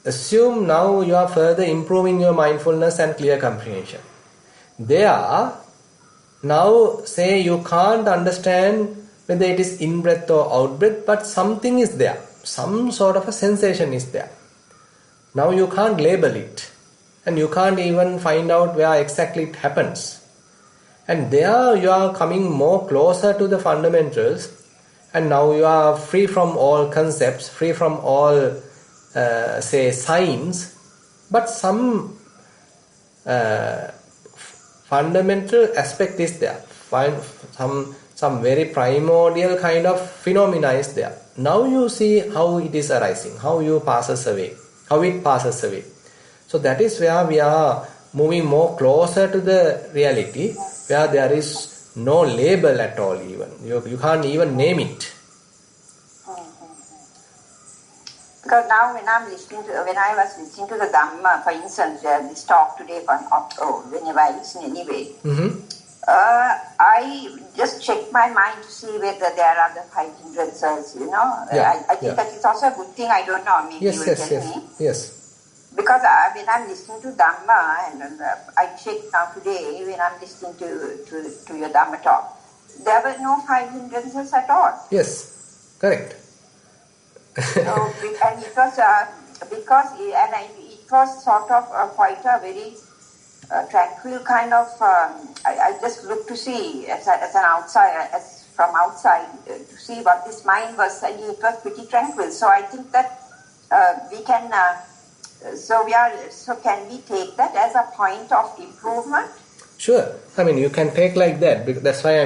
assume now you are further improving your mindfulness and clear comprehension. There, now say you can't understand whether it is in-breath or out-breath, but something is there. Some sort of a sensation is there. Now you can't label it. And you can't even find out where exactly it happens. And there you are coming more closer to the fundamentals. And now you are free from all concepts, free from all, say, signs. But some fundamental aspect is there. Some very primordial kind of phenomena is there. Now you see how it is arising, how it passes away. So that is where we are moving more closer to the reality, where there is no label at all even. You can't even name it. Because now when I was listening to the Dhamma, for instance, this talk today, whenever I listen anyway, I just check my mind to see whether there are the 5 hindrances, I think that is also a good thing. I don't know, maybe you will tell me. Yes. Because when I'm listening to Dhamma, and I check now today when I'm listening to your Dhamma talk, there were no 5 hindrances at all. Yes, correct. So, and it was it was sort of quite a very tranquil kind of. I just looked to see from outside to see what this mind was, and it was pretty tranquil. So I think that we can. So can we take that as a point of improvement? Sure. You can take like that. Because that's why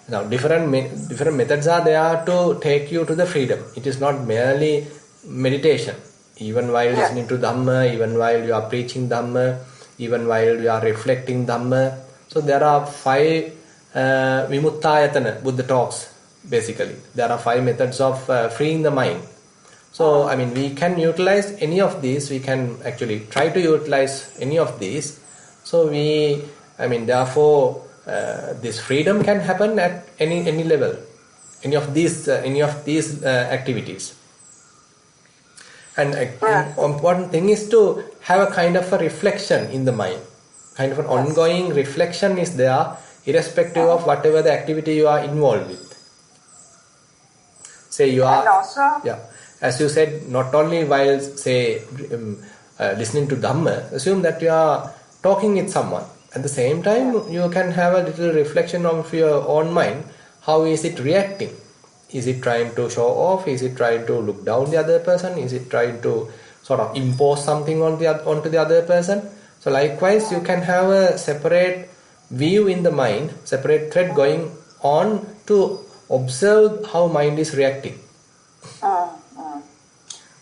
now different methods are there to take you to the freedom. It is not merely meditation. Even while listening to Dhamma, even while you are preaching Dhamma, even while you are reflecting Dhamma. So there are 5 Vimuttayatana Buddha talks, basically. There are 5 methods of freeing the mind. So, we can utilize any of these. We can actually try to utilize any of these. So therefore, this freedom can happen at any level, any of these activities. And important thing is to have a kind of a reflection in the mind, kind of an ongoing reflection is there, irrespective of whatever the activity you are involved with. Say you are, and also, as you said, not only while say listening to Dhamma, assume that you are talking with someone. At the same time, you can have a little reflection of your own mind. How is it reacting? Is it trying to show off? Is it trying to look down the other person? Is it trying to sort of impose something onto the other person? So likewise, you can have a separate view in the mind, separate thread going on to observe how mind is reacting.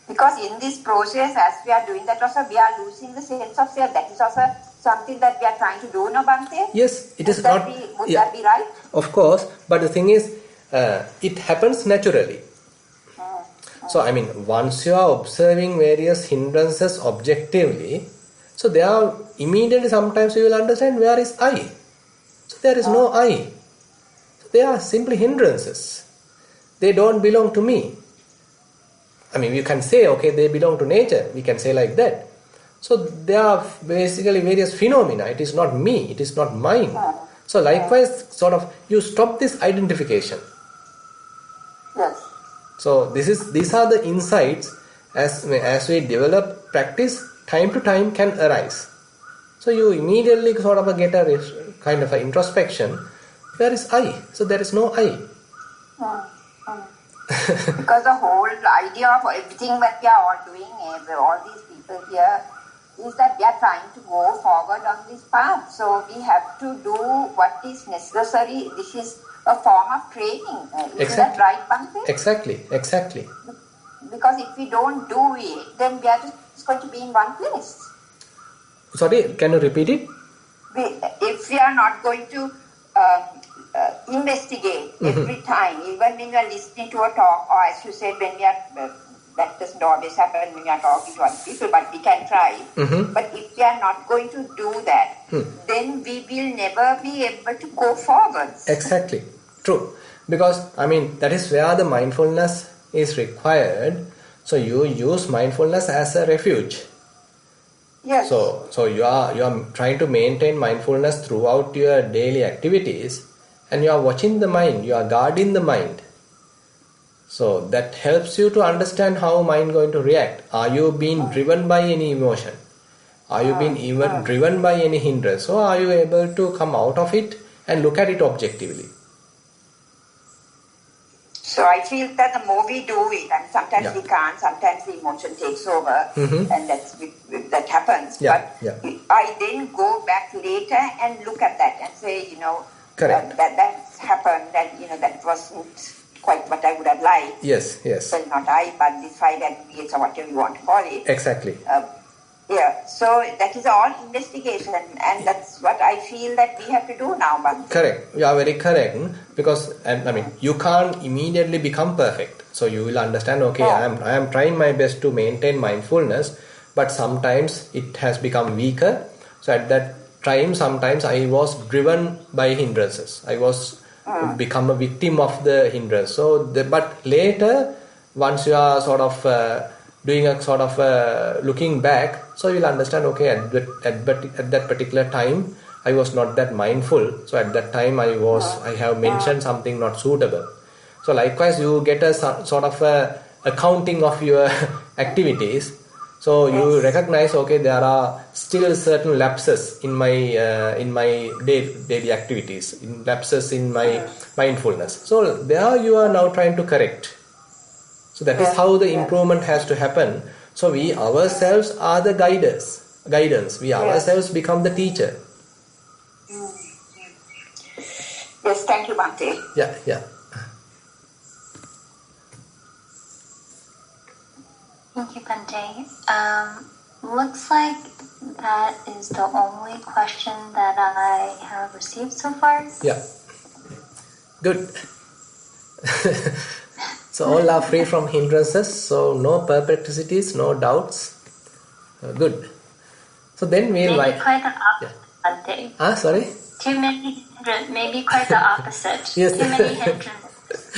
Because in this process, as we are doing that also, we are losing the sense of self. That is also something that we are trying to do, no, Bhante? Yes, it is not. Would that be right? Of course, but the thing is, it happens naturally. So, once you are observing various hindrances objectively, so there are immediately sometimes you will understand where is I. So there is no I. So they are simply hindrances. They don't belong to me. You can say, okay, they belong to nature. We can say like that. So there are basically various phenomena. It is not me. It is not mine. So likewise, sort of, you stop this identification. Yes. So these are the insights as we develop practice, time to time can arise. So you immediately sort of get a kind of an introspection. Where is I? So there is no I. Because the whole idea of everything that we are all doing, all these people here, is that we are trying to go forward on this path. So we have to do what is necessary. This is a form of training. Isn't that right, Bhante? Exactly. Because because if we don't do it, then we are just going to be in one place. Sorry, can you repeat it? If we are not going to investigate every time, even when we are listening to a talk, or as you said, when we are, that doesn't always happen when we are talking to other people, but we can try. But if we are not going to do that, then we will never be able to go forward. Exactly, true. Because, that is where the mindfulness is required. So you use mindfulness as a refuge. Yes. So you are trying to maintain mindfulness throughout your daily activities, and you are watching the mind, you are guarding the mind. So that helps you to understand how mind going to react. Are you being driven by any emotion? Are you being even driven by any hindrance? So are you able to come out of it and look at it objectively? So I feel that the more we do it, and sometimes we can't, sometimes the emotion takes over, and that happens. But I then go back later and look at that and say, that's happened, and that wasn't quite what I would have liked. Yes. Well, not I, but this 5 aggregates or whatever you want to call it. Exactly. So that is all investigation, and that's what I feel that we have to do now. But correct, you are very correct, because you can't immediately become perfect. So you will understand, okay, I am trying my best to maintain mindfulness, but sometimes it has become weaker. So at that time, sometimes I was driven by hindrances. I was become a victim of the hindrance. So, but later, once you are sort of doing a sort of looking back, so you will understand, okay, at that particular time I was not that mindful, so at that time I have mentioned something not suitable. So likewise you get a sort of accounting of your activities, so you recognize, okay, there are still certain lapses in my daily activities, lapses in my mindfulness, so there you are now trying to correct. So that is how the improvement has to happen. So we ourselves are the guidance. We ourselves become the teacher. Yes, thank you, Bhante. Yeah. Thank you, Bhante. Looks like that is the only question that I have received so far. Yeah. Good. So all are free from hindrances, so no perplexities, no doubts. Good. So then we'll maybe quite the opposite, Bhante. Sorry? Too many hindrances, maybe quite the opposite. Yes. Too many hindrances.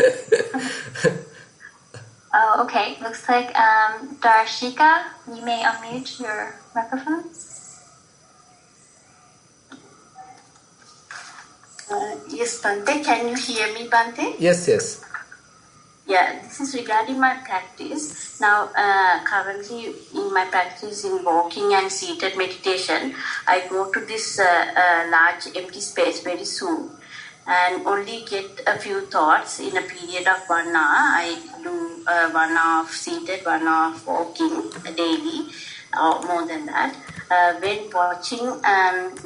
Oh, okay. Looks like Darshika, you may unmute your microphone. Yes, Bhante. Can you hear me, Bhante? Yes. Yeah, this is regarding my practice. Now, currently in my practice in walking and seated meditation, I go to this large empty space very soon and only get a few thoughts in a period of 1 hour. I do 1 hour of seated, 1 hour of walking daily, or more than that. When watching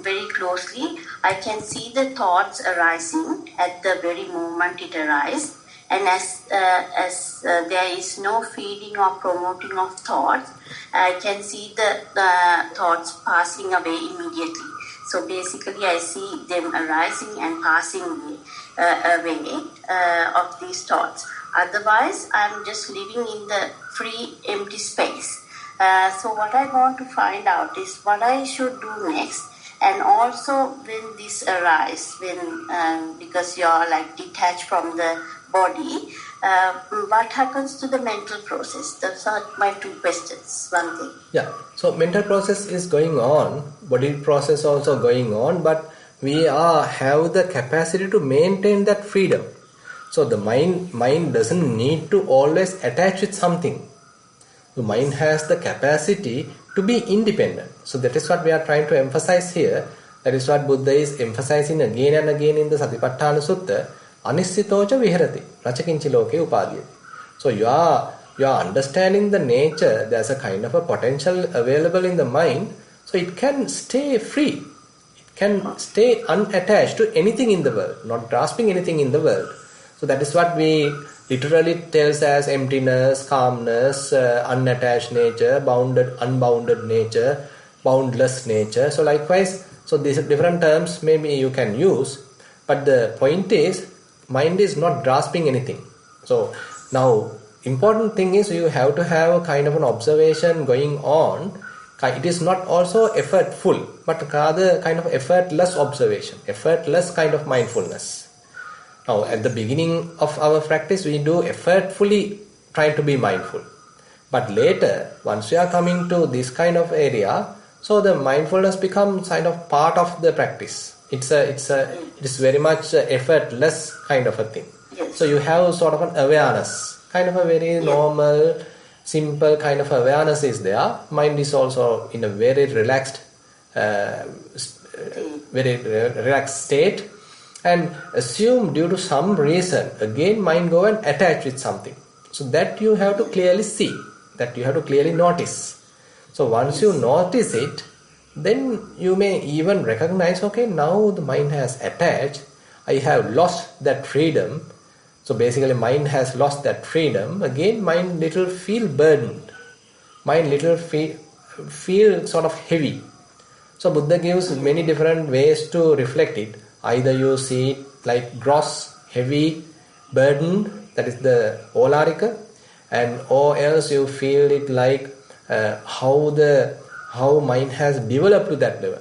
very closely, I can see the thoughts arising at the very moment it arises. And as there is no feeding or promoting of thoughts, I can see the thoughts passing away immediately. So basically, I see them arising and passing away of these thoughts. Otherwise, I'm just living in the free, empty space. So what I want to find out is what I should do next. And also when this arises, because you're like detached from the body, what happens to the mental process? Those are my 2 questions. One thing. Yeah. So mental process is going on, body process also going on, but we have the capacity to maintain that freedom. So the mind doesn't need to always attach with something. The mind has the capacity to be independent. So that is what we are trying to emphasize here. That is what Buddha is emphasizing again and again in the Satipatthana Sutta. Anissitocha viharati, rachakinchi loke upadhyati. So you are understanding the nature. There's a kind of a potential available in the mind. So it can stay free. It can stay unattached to anything in the world, not grasping anything in the world. So that is what we literally tells as emptiness, calmness, unattached nature, bounded, unbounded nature, boundless nature. So likewise, so these different terms maybe you can use, but the point is, mind is not grasping anything. So now, important thing is you have to have a kind of an observation going on. It is not also effortful, but rather kind of effortless observation, effortless kind of mindfulness. Now, at the beginning of our practice, we do effortfully try to be mindful. But later, once we are coming to this kind of area, so the mindfulness becomes kind of part of the practice. It is very much effortless kind of a thing. Yes. So you have sort of an awareness, kind of a very normal, simple kind of awareness is there. Mind is also in a very relaxed, state. And assume due to some reason, again mind go and attach with something. So that you have to clearly see, that you have to clearly notice. So once you notice it, then you may even recognize, okay, now the mind has attached, I have lost that freedom. So basically mind has lost that freedom. Again mind little feel burdened, mind little feel sort of heavy. So Buddha gives many different ways to reflect it. Either you see it like gross, heavy, burdened, that is the olarika, and or else you feel it like how mind has developed to that level.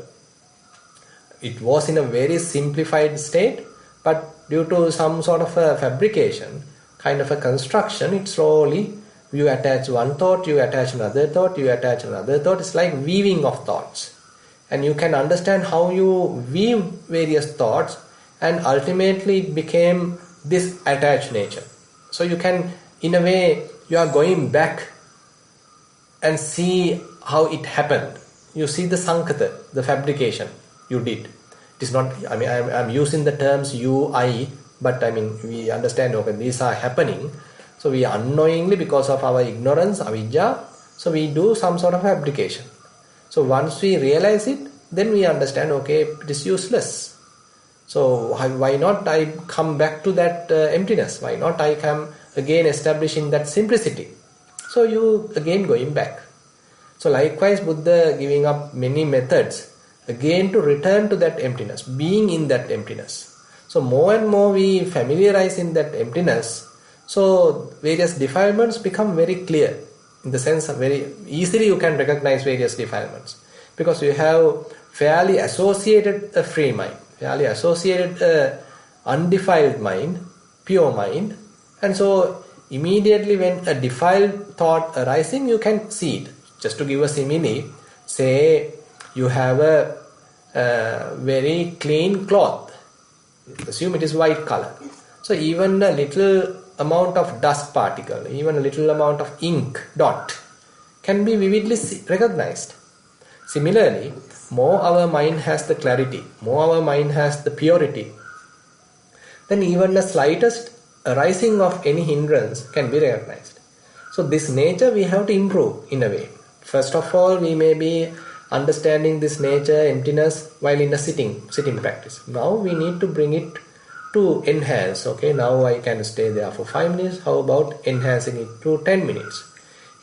It was in a very simplified state, but due to some sort of a fabrication, kind of a construction, it slowly, you attach one thought, you attach another thought, you attach another thought. It's like weaving of thoughts. And you can understand how you weave various thoughts, and ultimately it became this attached nature. So you can, in a way, you are going back and see how it happened. You see the sankata, the fabrication you did. It is not, I mean, I'm using the terms you, I, but I mean, we understand, okay, these are happening. So we unknowingly, because of our ignorance, avidya, so we do some sort of fabrication. So once we realize it, then we understand, okay, it is useless. So why not I come back to that emptiness? Why not I come again establishing that simplicity? So you again going back. So likewise Buddha giving up many methods again to return to that emptiness, being in that emptiness. So more and more we familiarize in that emptiness, so various defilements become very clear. In the sense of very easily you can recognize various defilements, because you have fairly associated a free mind, fairly associated a undefiled mind, pure mind, and so immediately when a defiled thought arising, you can see it. Just to give a simile, say you have a very clean cloth, assume it is white color. So even a little amount of dust particle, even a little amount of ink dot can be vividly recognized. Similarly, more our mind has the clarity, more our mind has the purity, then even the slightest arising of any hindrance can be recognized. So this nature we have to improve in a way. First of all, we may be understanding this nature, emptiness, while in a sitting practice. Now we need to bring it to enhance. Okay, now I can stay there for 5 minutes. How about enhancing it to 10 minutes?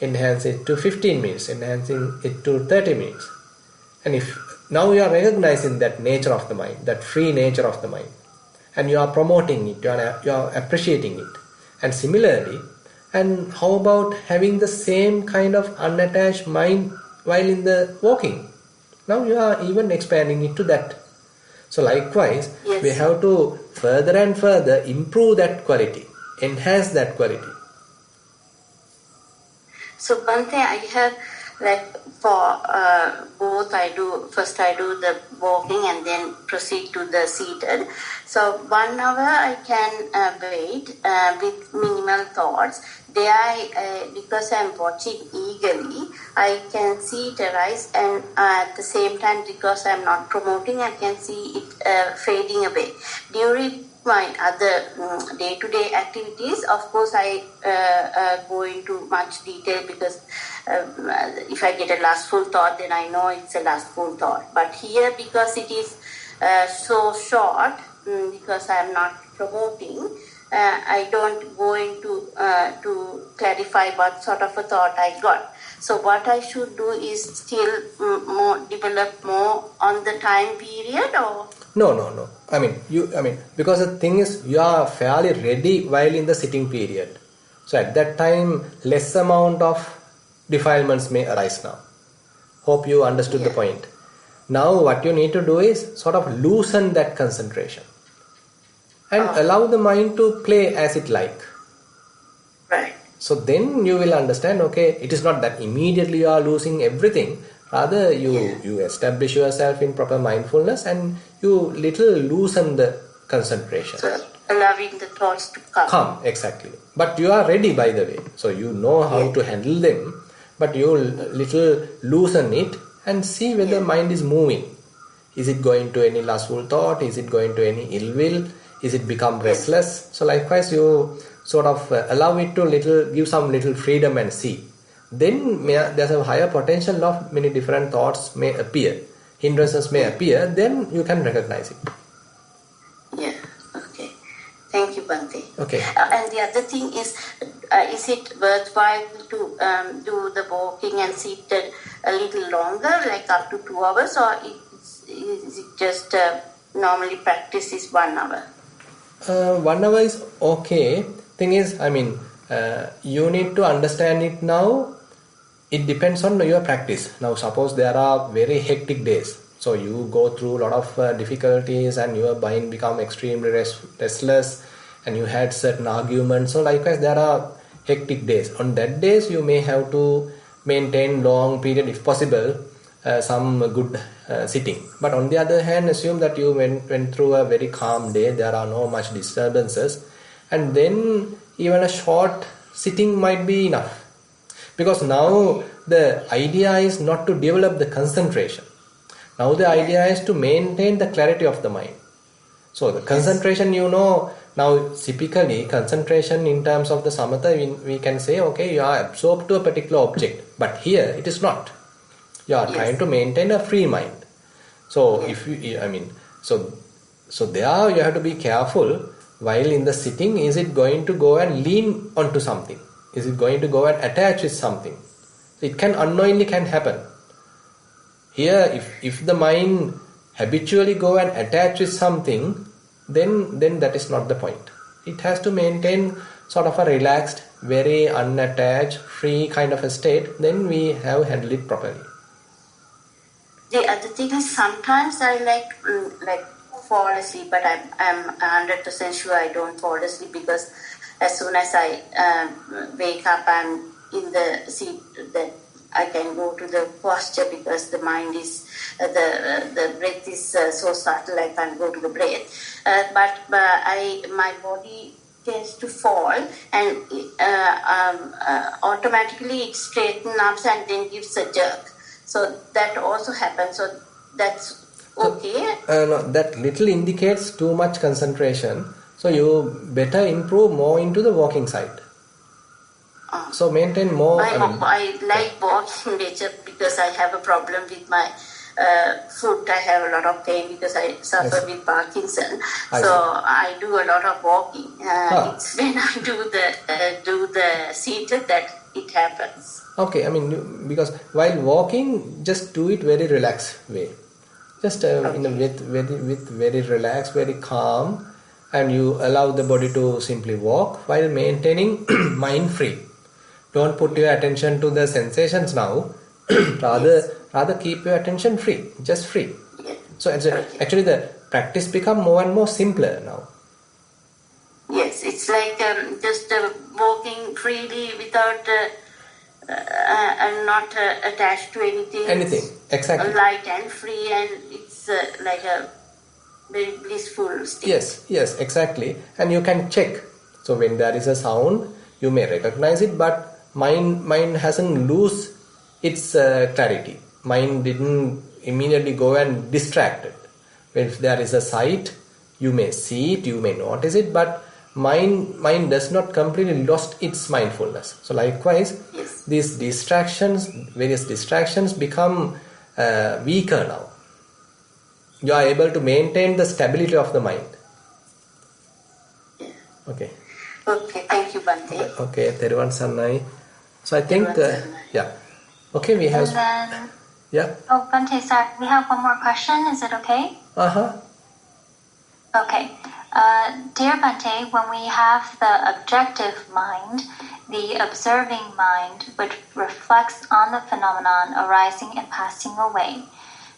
Enhance it to 15 minutes, enhancing it to 30 minutes. And if now you are recognizing that nature of the mind, that free nature of the mind, and you are promoting it, you are appreciating it. And similarly, and how about having the same kind of unattached mind while in the walking? Now you are even expanding it to that. So likewise, we have to further and further improve that quality, enhance that quality. So Bhante, I have like for both I do the walking and then proceed to the seated. So 1 hour I can wait with minimal thoughts. There because I'm watching eagerly, I can see it arise, and at the same time, because I'm not promoting, I can see it fading away. During my other day-to-day activities, of course, I go into much detail, because if I get a lustful thought, then I know it's a lustful thought. But here, because it is so short, because I am not promoting, I don't go into to clarify what sort of a thought I got. So what I should do is still develop more on the time period, or No. I mean, because the thing is, you are fairly ready while in the sitting period. So at that time, less amount of defilements may arise now. Hope you understood the point. Now what you need to do is sort of loosen that concentration and allow the mind to play as it like. Right. So then you will understand, okay, it is not that immediately you are losing everything. Rather, you establish yourself in proper mindfulness and you little loosen the concentration. So allowing the thoughts to come. Exactly. But you are ready, by the way. So you know how to handle them, but you little loosen it and see whether mind is moving. Is it going to any lustful thought? Is it going to any ill will? Is it become restless? So likewise, you sort of allow it to give some little freedom and see. Then there's a higher potential of many different thoughts may appear. Hindrances may appear. Then you can recognize it. Yeah. Okay. Thank you, Bhante. Okay. And the other thing is it worthwhile to do the walking and sit a little longer, like up to 2 hours, or is it just normally practice is 1 hour? 1 hour is okay. Thing is, you need to understand it now. It depends on your practice. Now, suppose there are very hectic days. So you go through a lot of difficulties and your mind become extremely restless and you had certain arguments. So likewise, there are hectic days. On that days, you may have to maintain long period, if possible, some good sitting. But on the other hand, assume that you went through a very calm day. There are no much disturbances. And then even a short sitting might be enough. Because now the idea is not to develop the concentration. Now the idea is to maintain the clarity of the mind. So the concentration, now typically concentration in terms of the samatha, we can say, okay, you are absorbed to a particular object. But here it is not. You are trying to maintain a free mind. So so there you have to be careful. While in the sitting, is it going to go and lean onto something? Is it going to go and attach with something? It can unknowingly happen. Here, if the mind habitually go and attach with something, then that is not the point. It has to maintain sort of a relaxed, very unattached, free kind of a state. Then we have handled it properly. The other thing is sometimes I like fall asleep, but I'm 100% sure I don't fall asleep, because as soon as I wake up, I'm in the seat that I can go to the posture, because the mind is the breath is so subtle. I can't go to the breath, but my body tends to fall, and automatically it straightens up and then gives a jerk. So that also happens. So that's okay. No, that little indicates too much concentration. So you better improve more into the walking side. So maintain more. I like walking better because I have a problem with my foot. I have a lot of pain because I suffer with Parkinson. I do a lot of walking. It's when I do the seated that it happens. Okay, because while walking, just do it very relaxed way. Just with very relaxed, very calm, and you allow the body to simply walk while maintaining mind free. Don't put your attention to the sensations now. rather keep your attention free, just free. So actually the practice become more and more simpler now. Yes, it's like just walking freely without and not attached to anything. Anything, exactly. Light and free, and it's like a very blissful state. Yes, exactly. And you can check. So when there is a sound, you may recognize it, but mind hasn't lose its clarity. Mind didn't immediately go and distract it. If there is a sight, you may see it, you may notice it, but mind does not completely lost its mindfulness. So likewise, these various distractions become weaker now. You are able to maintain the stability of the mind. Okay. Okay, thank you, Bante. Okay, Theruvan Sannai. So I think, Theruvan Sannai. yeah. Okay, we have... And then, Yeah. oh, Bante, sorry, we have one more question. Is it okay? Okay. Dear Bante, when we have the objective mind, the observing mind, which reflects on the phenomenon arising and passing away,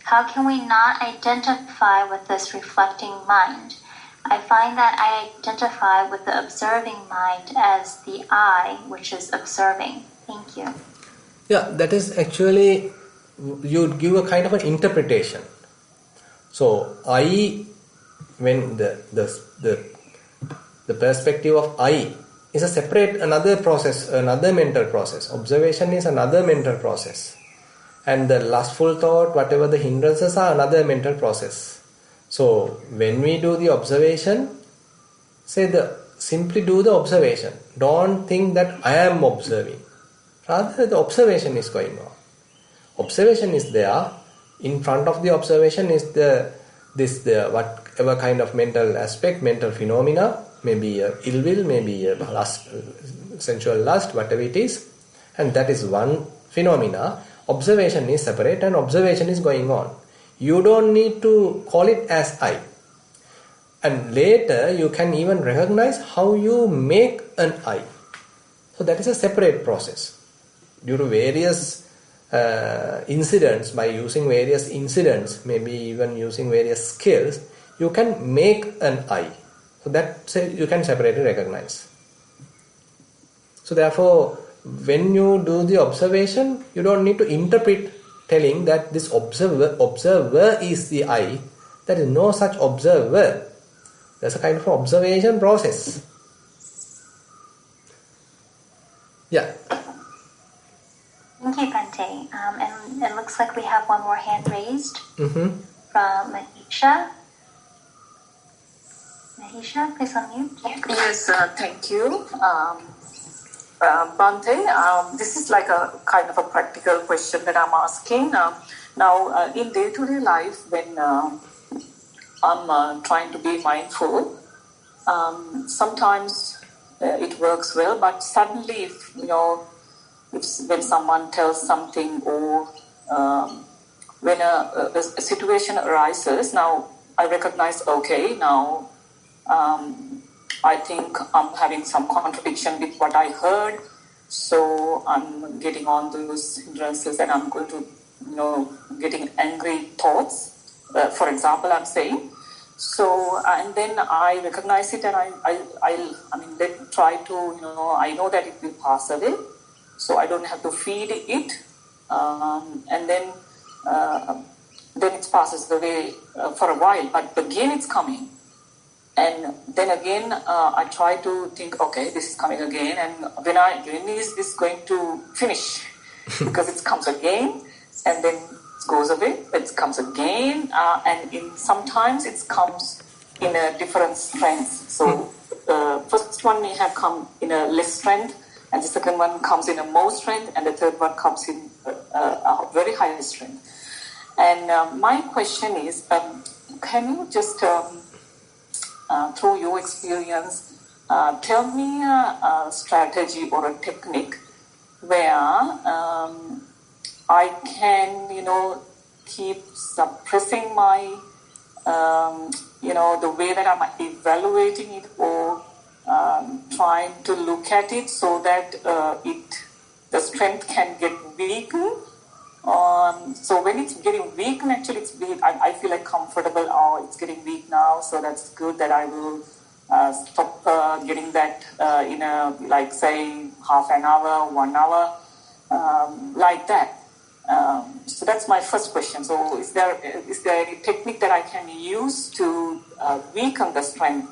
how can we not identify with this reflecting mind? I find that I identify with the observing mind as the I, which is observing. Thank you. Yeah, that is actually, you give a kind of an interpretation. So, I, when the perspective of I is a separate, another process, another mental process. Observation is another mental process. And the lustful thought, whatever the hindrances are, another mental process. So, when we do the observation, simply do the observation. Don't think that I am observing. Rather, the observation is going on. Observation is there. In front of the observation is the whatever kind of mental aspect, mental phenomena, maybe ill will, maybe lust, sensual lust, whatever it is, and that is one phenomena. Observation is separate and observation is going on. You don't need to call it as I. And later you can even recognize how you make an I. So that is a separate process. Due to various incidents, by using various incidents, maybe even using various skills, you can make an I. So that you can separately recognize. So therefore, when you do the observation, you don't need to interpret telling that this observer is the I. There is no such observer. There's a kind of observation process. Yeah. Thank you, Bante. And it looks like we have one more hand raised from Mahisha. Mahisha, please unmute. Yes, thank you. Bante, this is like a kind of a practical question that I'm asking. Now, in day-to-day life, when I'm trying to be mindful, sometimes it works well, but suddenly, if when someone tells something or when a situation arises, now I recognize, okay, now I think I'm having some contradiction with what I heard, so I'm getting on those hindrances and I'm going to, getting angry thoughts, for example, I'm saying. So, and then I recognize it and I try to, I know that it will pass away. So I don't have to feed it, and then it passes away for a while. But again, it's coming, and then again I try to think, okay, this is coming again, and when is this going to finish? Because it comes again, and then it goes away. It comes again, and sometimes it comes in a different strength. So first one may have come in a less strength. And the second one comes in a more strength, and the third one comes in a very high strength. And my question is, can you just, through your experience, tell me a strategy or a technique where I can, keep suppressing my, the way that I'm evaluating it, or trying to look at it so that the strength can get weakened. So when it's getting weakened, actually I feel like comfortable. Oh, it's getting weak now, so that's good that I will stop getting that in say half an hour, 1 hour, like that. So that's my first question. So is there any technique that I can use to weaken the strength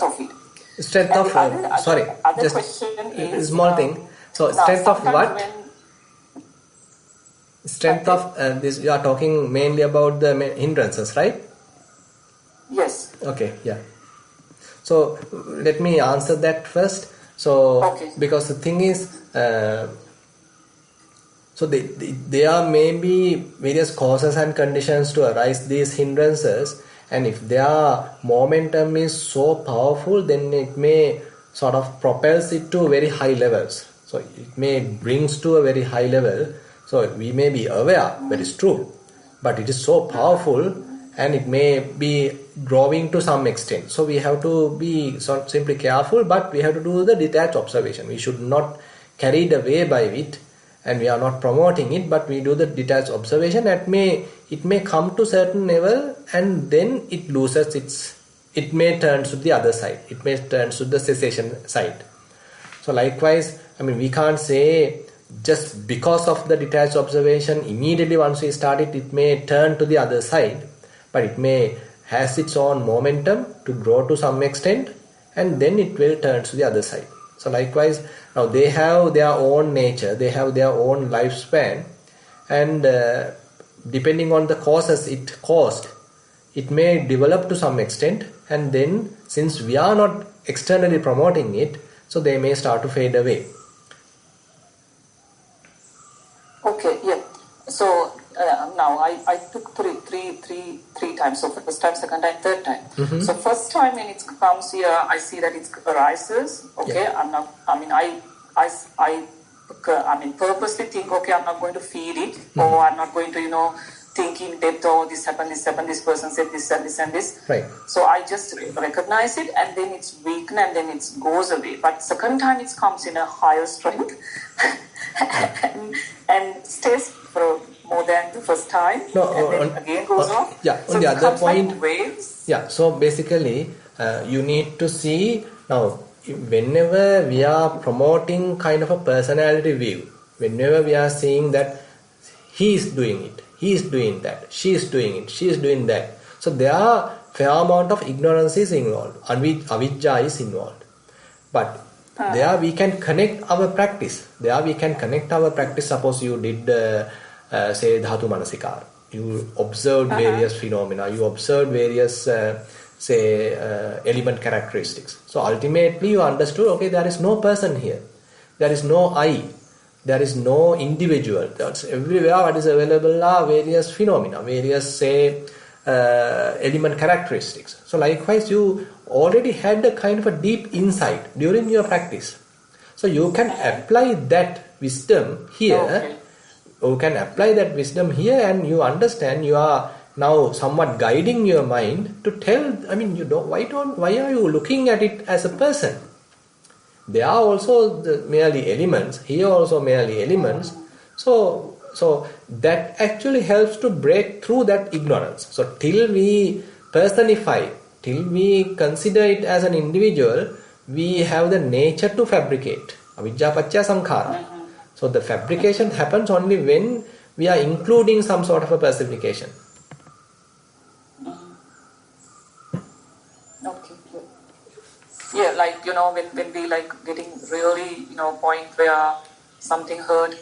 of it? Strength and of, other just question is, small thing. So strength of what? Strength of this, you are talking mainly about the hindrances, right? Yes. Okay, yeah. So let me answer that first. So okay. Because the thing is, so there are maybe various causes and conditions to arise these hindrances. And if their momentum is so powerful, then it may sort of propels it to very high levels. So it may brings to a very high level. So we may be aware, that is true, but it is so powerful and it may be growing to some extent. So we have to be simply careful, but we have to do the detached observation. We should not carried away by it, and we are not promoting it, but we do the detached observation. It may come to certain level and then it loses it may turn to the other side. It may turn to the cessation side. So likewise, we can't say just because of the detached observation, immediately once we start it may turn to the other side, but it may has its own momentum to grow to some extent, and then it will turn to the other side. So likewise, now they have their own nature, they have their own lifespan, and depending on the causes it caused, it may develop to some extent, and then since we are not externally promoting it, so they may start to fade away. Okay, yeah. So now I took three times. So first time, second time, third time. Mm-hmm. So first time when it comes here, I see that it arises. Okay, Yeah. I'm not. I purposely think. Okay, I'm not going to feed it, or I'm not going to think in depth. Oh, this happened. This person said this and this and this. Right. So I just recognize it, and then it's weakened, and then it goes away. But second time it comes in a higher strength. and stays for more than the first time, and then again goes off. Yeah, so on the other point, like waves. Yeah, so basically you need to see now, whenever we are promoting kind of a personality view, whenever we are seeing that he is doing it, he is doing that, she is doing it, she is doing that, so there are fair amount of ignorance is involved, avijja is involved, but there we can connect our practice. Suppose you did say dhatu manasikara, you observed various phenomena, you observed various element characteristics. So ultimately you understood, okay, there is no person here, there is no I, there is no individual. That's everywhere what is available are various phenomena, various element characteristics. So likewise you already had a kind of a deep insight during your practice. So you can apply that wisdom here. Okay. You can apply that wisdom here, and you understand you are now somewhat guiding your mind to tell, why are you looking at it as a person? There are also merely elements, here also merely elements. So that actually helps to break through that ignorance. So till we personify, till we consider it as an individual, we have the nature to fabricate. Avijja paccaya sankhara. So the fabrication happens only when we are including some sort of a personification. Okay. Yeah, like when we like getting really point where something we heard,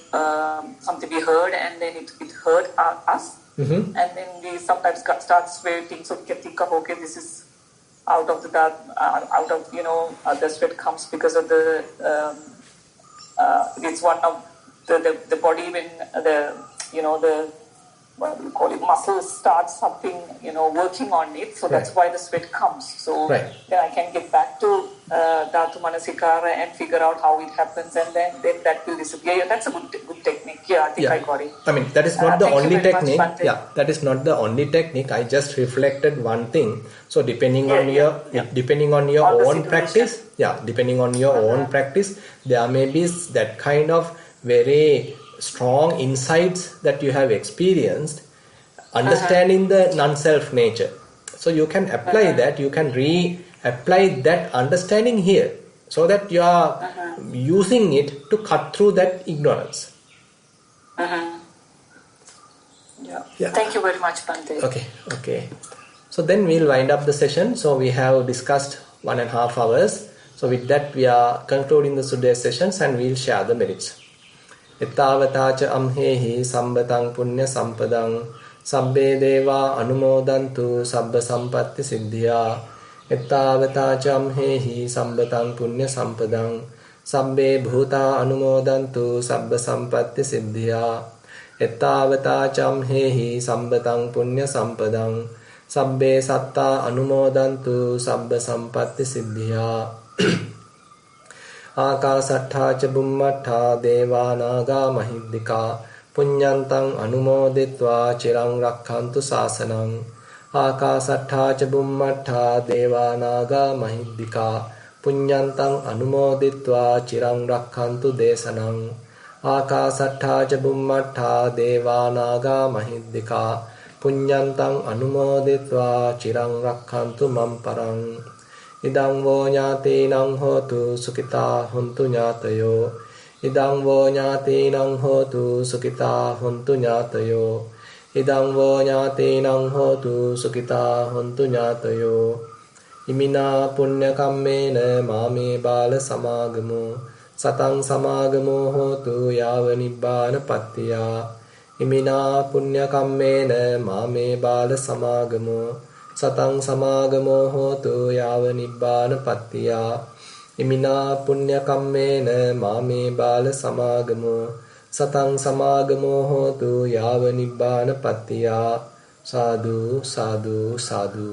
and then it hurt us, and then we sometimes start sweating, so we can think of, okay, this is out of the sweat comes because of the it's one of the body when the what do you call it, muscles start something working on it, so that's why the sweat comes. So then I can get back to dhatu manasikara and figure out how it happens, and then that will disappear. Yeah, that's a good technique. Yeah, I think I got it. That is not the only technique. Much, that is not the only technique. I just reflected one thing. So depending on your own practice, depending on your own practice, there may be that kind of very strong insights that you have experienced, understanding the non-self nature. So you can apply that, you can reapply that understanding here, so that you are using it to cut through that ignorance. Yeah. Thank you very much, Bhante. Okay. So then we'll wind up the session. So we have discussed 1.5 hours. So with that we are concluding the today's sessions, and we'll share the merits. Ettavatacha amhehi sambatang punya sampadang sabbe deva anumodantu sabba sampatti siddhya. Ettavatacha amhehi sambatang punya sampadang sabbe bhuta anumodantu sabba sampatti siddhya. Ettavatacha amhehi sambatang punya sampadang sabbe satta anumodantu sabba sampatti siddhya. ආකාසට්ඨා ච බුම්මට්ඨා දේවා නාග මහිද්దికා පුඤ්ඤන්තං අනුමෝදිත්වා චිරං රක්ඛන්තු ශාසනං ආකාසට්ඨා ච බුම්මට්ඨා දේවා නාග මහිද්దికා පුඤ්ඤන්තං අනුමෝදිත්වා චිරං රක්ඛන්තු දේශනං ආකාසට්ඨා ච බුම්මට්ඨා දේවා නාග මහිද්దికා පුඤ්ඤන්තං අනුමෝදිත්වා චිරං රක්ඛන්තු මම් පරං ඉදං වෝ ඥාතීනං හෝතු සුඛිතා හොන්තු ඥාතයෝ ඉදං වෝ ඥාතීනං හෝතු සුඛිතා හොන්තු ඥාතයෝ ඉදං වෝ ඥාතීනං හෝතු සුඛිතා හොන්තු ඥාතයෝ ඉමිනා පුඤ්ඤ කම්මේන මාමේ බාල සමාගමෝ සතං සමාගමෝ හෝතු යාව නිබ්බාන පත්තියා ඉමිනා පුඤ්ඤ කම්මේන මාමේ බාල සමාගමෝ සතං සමාගමෝ හෝතු යාව නිබ්බාන පත්තියා ඉමිනා පුඤ්ඤ කම්මේන මාමේ බාල සමාගමෝ සතං සමාගමෝ හෝතු යාව නිබ්බාන පත්තියා සාදු සාදු සාදු